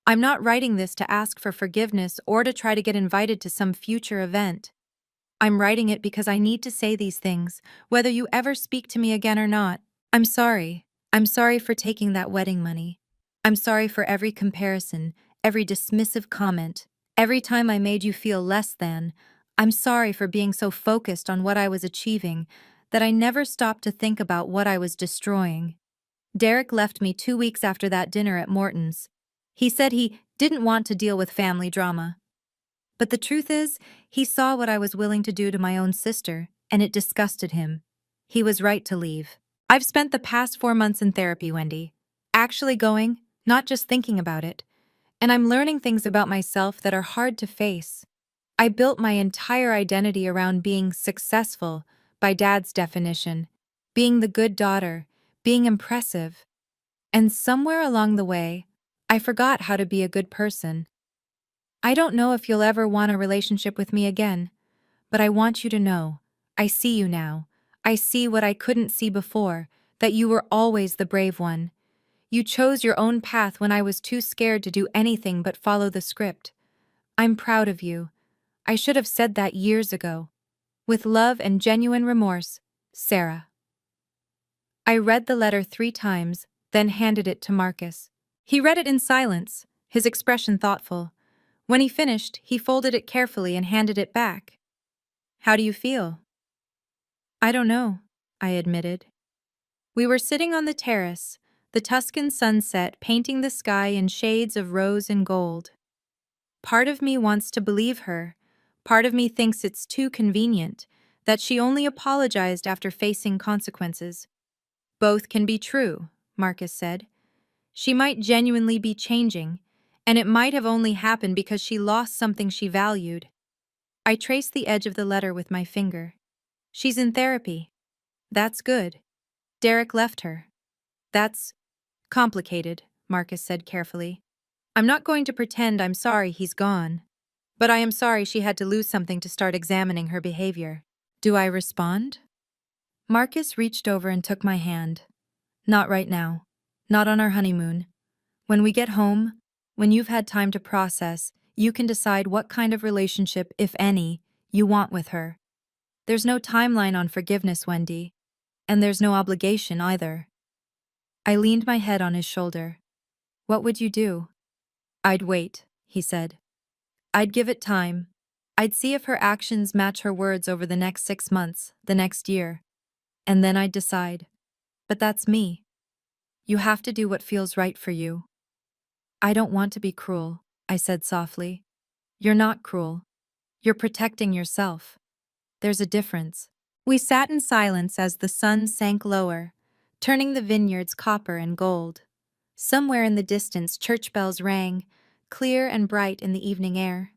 I'm not writing this to ask for forgiveness or to try to get invited to some future event. I'm writing it because I need to say these things, whether you ever speak to me again or not. I'm sorry. I'm sorry for taking that wedding money. I'm sorry for every comparison, every dismissive comment, every time I made you feel less than. I'm sorry for being so focused on what I was achieving that I never stopped to think about what I was destroying. Derek left me 2 weeks after that dinner at Morton's. He said he didn't want to deal with family drama. But the truth is, he saw what I was willing to do to my own sister, and it disgusted him. He was right to leave. I've spent the past 4 months in therapy, Wendy. Actually going, not just thinking about it. And I'm learning things about myself that are hard to face. I built my entire identity around being successful, by Dad's definition, being the good daughter, being impressive. And somewhere along the way, I forgot how to be a good person. I don't know if you'll ever want a relationship with me again, but I want you to know, I see you now, I see what I couldn't see before, that you were always the brave one. You chose your own path when I was too scared to do anything but follow the script. I'm proud of you. I should have said that years ago. With love and genuine remorse, Sarah. I read the letter 3 times, then handed it to Marcus. He read it in silence, his expression thoughtful. When he finished, he folded it carefully and handed it back. How do you feel? I don't know, I admitted. We were sitting on the terrace, the Tuscan sunset painting the sky in shades of rose and gold. Part of me wants to believe her. Part of me thinks it's too convenient, that she only apologized after facing consequences. Both can be true, Marcus said. She might genuinely be changing, and it might have only happened because she lost something she valued. I traced the edge of the letter with my finger. She's in therapy. That's good. Derek left her. That's complicated, Marcus said carefully. I'm not going to pretend I'm sorry he's gone, but I am sorry she had to lose something to start examining her behavior. Do I respond? Marcus reached over and took my hand. Not right now. Not on our honeymoon. When we get home, when you've had time to process, you can decide what kind of relationship, if any, you want with her. There's no timeline on forgiveness, Wendy. And there's no obligation either. I leaned my head on his shoulder. What would you do? I'd wait, he said. I'd give it time. I'd see if her actions match her words over the next 6 months, the next year. And then I'd decide. But that's me. You have to do what feels right for you. I don't want to be cruel, I said softly. You're not cruel. You're protecting yourself. There's a difference. We sat in silence as the sun sank lower, turning the vineyards copper and gold. Somewhere in the distance, church bells rang, clear and bright in the evening air.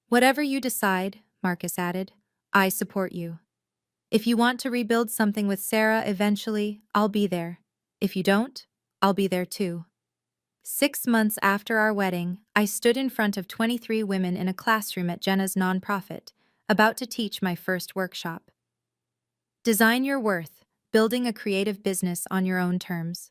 Whatever you decide, Marcus added, I support you. If you want to rebuild something with Sarah eventually, I'll be there. If you don't, I'll be there too. 6 months after our wedding, I stood in front of 23 women in a classroom at Jenna's nonprofit, about to teach my first workshop. Design your worth, building a creative business on your own terms.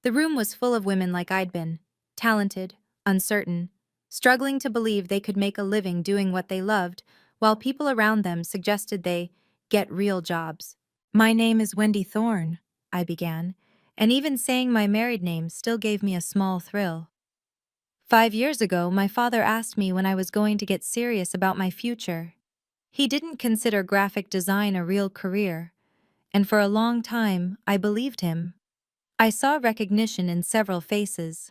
The room was full of women like I'd been, talented, uncertain, struggling to believe they could make a living doing what they loved, while people around them suggested they get real jobs. My name is Wendy Thorne, I began, and even saying my married name still gave me a small thrill. 5 years ago, my father asked me when I was going to get serious about my future. He didn't consider graphic design a real career, and for a long time, I believed him. I saw recognition in several faces.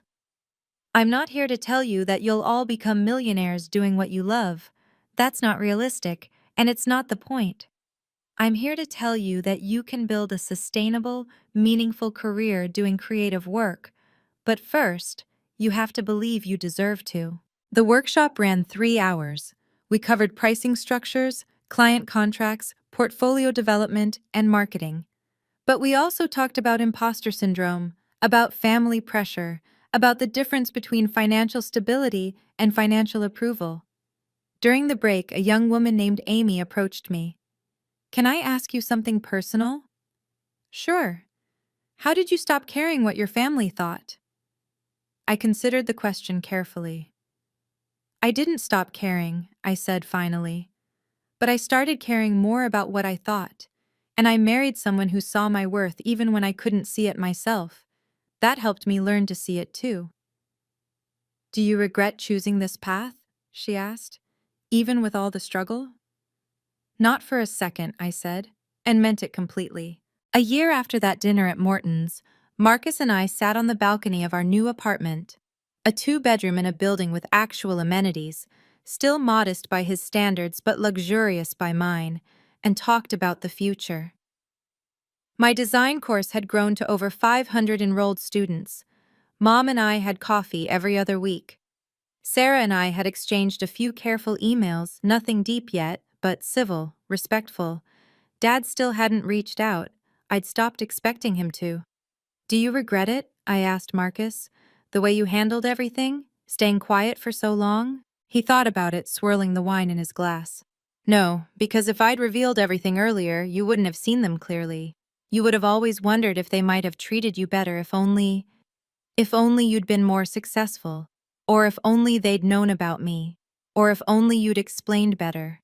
I'm not here to tell you that you'll all become millionaires doing what you love. That's not realistic, and it's not the point. I'm here to tell you that you can build a sustainable, meaningful career doing creative work. But first, you have to believe you deserve to. The workshop ran 3 hours. We covered pricing structures, client contracts, portfolio development, and marketing. But we also talked about imposter syndrome, about family pressure, about the difference between financial stability and financial approval. During the break, a young woman named Amy approached me. Can I ask you something personal? Sure. How did you stop caring what your family thought? I considered the question carefully. I didn't stop caring, I said finally. But I started caring more about what I thought. And I married someone who saw my worth even when I couldn't see it myself. That helped me learn to see it too. Do you regret choosing this path? She asked. Even with all the struggle? Not for a second, I said, and meant it completely. A year after that dinner at Morton's, Marcus and I sat on the balcony of our new apartment, a 2-bedroom in a building with actual amenities, still modest by his standards but luxurious by mine, and talked about the future. My design course had grown to over 500 enrolled students. Mom and I had coffee every other week. Sarah and I had exchanged a few careful emails, nothing deep yet, but civil, respectful. Dad still hadn't reached out. I'd stopped expecting him to. Do you regret it? I asked Marcus. The way you handled everything? Staying quiet for so long? He thought about it, swirling the wine in his glass. No, because if I'd revealed everything earlier, you wouldn't have seen them clearly. You would have always wondered if they might have treated you better if only you'd been more successful, or if only they'd known about me, or if only you'd explained better.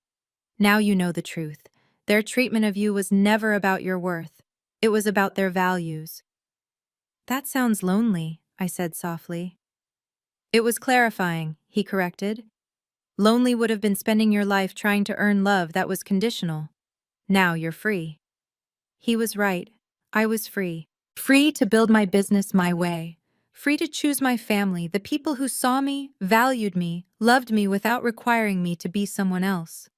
Now you know the truth. Their treatment of you was never about your worth. It was about their values. That sounds lonely, I said softly. It was clarifying, he corrected. Lonely would have been spending your life trying to earn love that was conditional. Now you're free. He was right. I was free. Free to build my business my way. Free to choose my family, the people who saw me, valued me, loved me without requiring me to be someone else.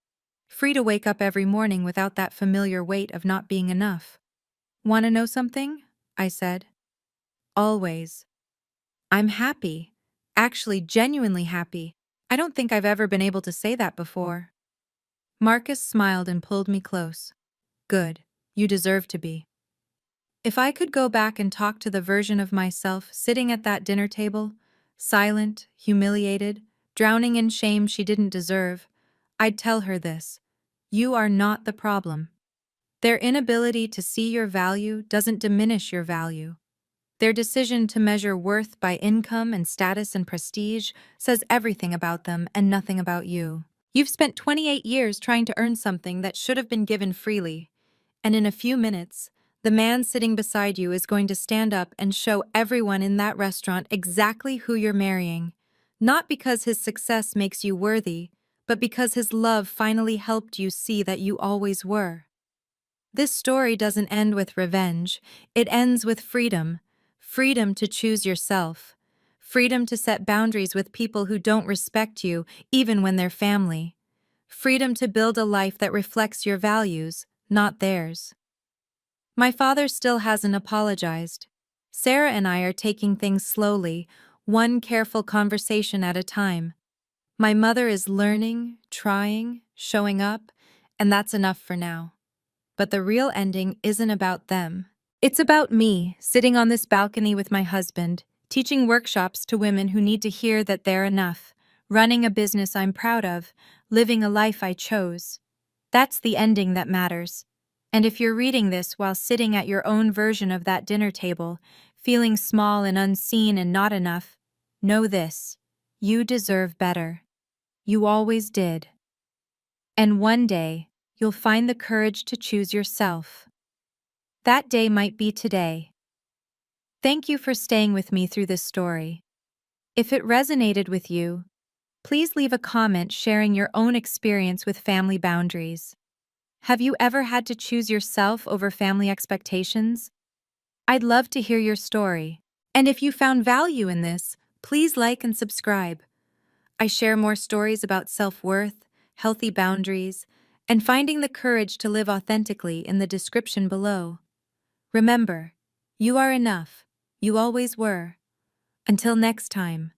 Free to wake up every morning without that familiar weight of not being enough. Want to know something? I said. Always. I'm happy. Actually, genuinely happy. I don't think I've ever been able to say that before. Marcus smiled and pulled me close. Good. You deserve to be. If I could go back and talk to the version of myself sitting at that dinner table, silent, humiliated, drowning in shame she didn't deserve, I'd tell her this. You are not the problem. Their inability to see your value doesn't diminish your value. Their decision to measure worth by income and status and prestige says everything about them and nothing about you. You've spent 28 years trying to earn something that should have been given freely, and in a few minutes, the man sitting beside you is going to stand up and show everyone in that restaurant exactly who you're marrying, not because his success makes you worthy, but because his love finally helped you see that you always were. This story doesn't end with revenge, it ends with freedom. Freedom to choose yourself. Freedom to set boundaries with people who don't respect you, even when they're family. Freedom to build a life that reflects your values, not theirs. My father still hasn't apologized. Sarah and I are taking things slowly, one careful conversation at a time. My mother is learning, trying, showing up, and that's enough for now. But the real ending isn't about them. It's about me, sitting on this balcony with my husband, teaching workshops to women who need to hear that they're enough, running a business I'm proud of, living a life I chose. That's the ending that matters. And if you're reading this while sitting at your own version of that dinner table, feeling small and unseen and not enough, know this: you deserve better. You always did. And one day, you'll find the courage to choose yourself. That day might be today. Thank you for staying with me through this story. If it resonated with you, please leave a comment sharing your own experience with family boundaries. Have you ever had to choose yourself over family expectations? I'd love to hear your story. And if you found value in this, please like and subscribe. I share more stories about self-worth, healthy boundaries, and finding the courage to live authentically in the description below. Remember, you are enough. You always were. Until next time.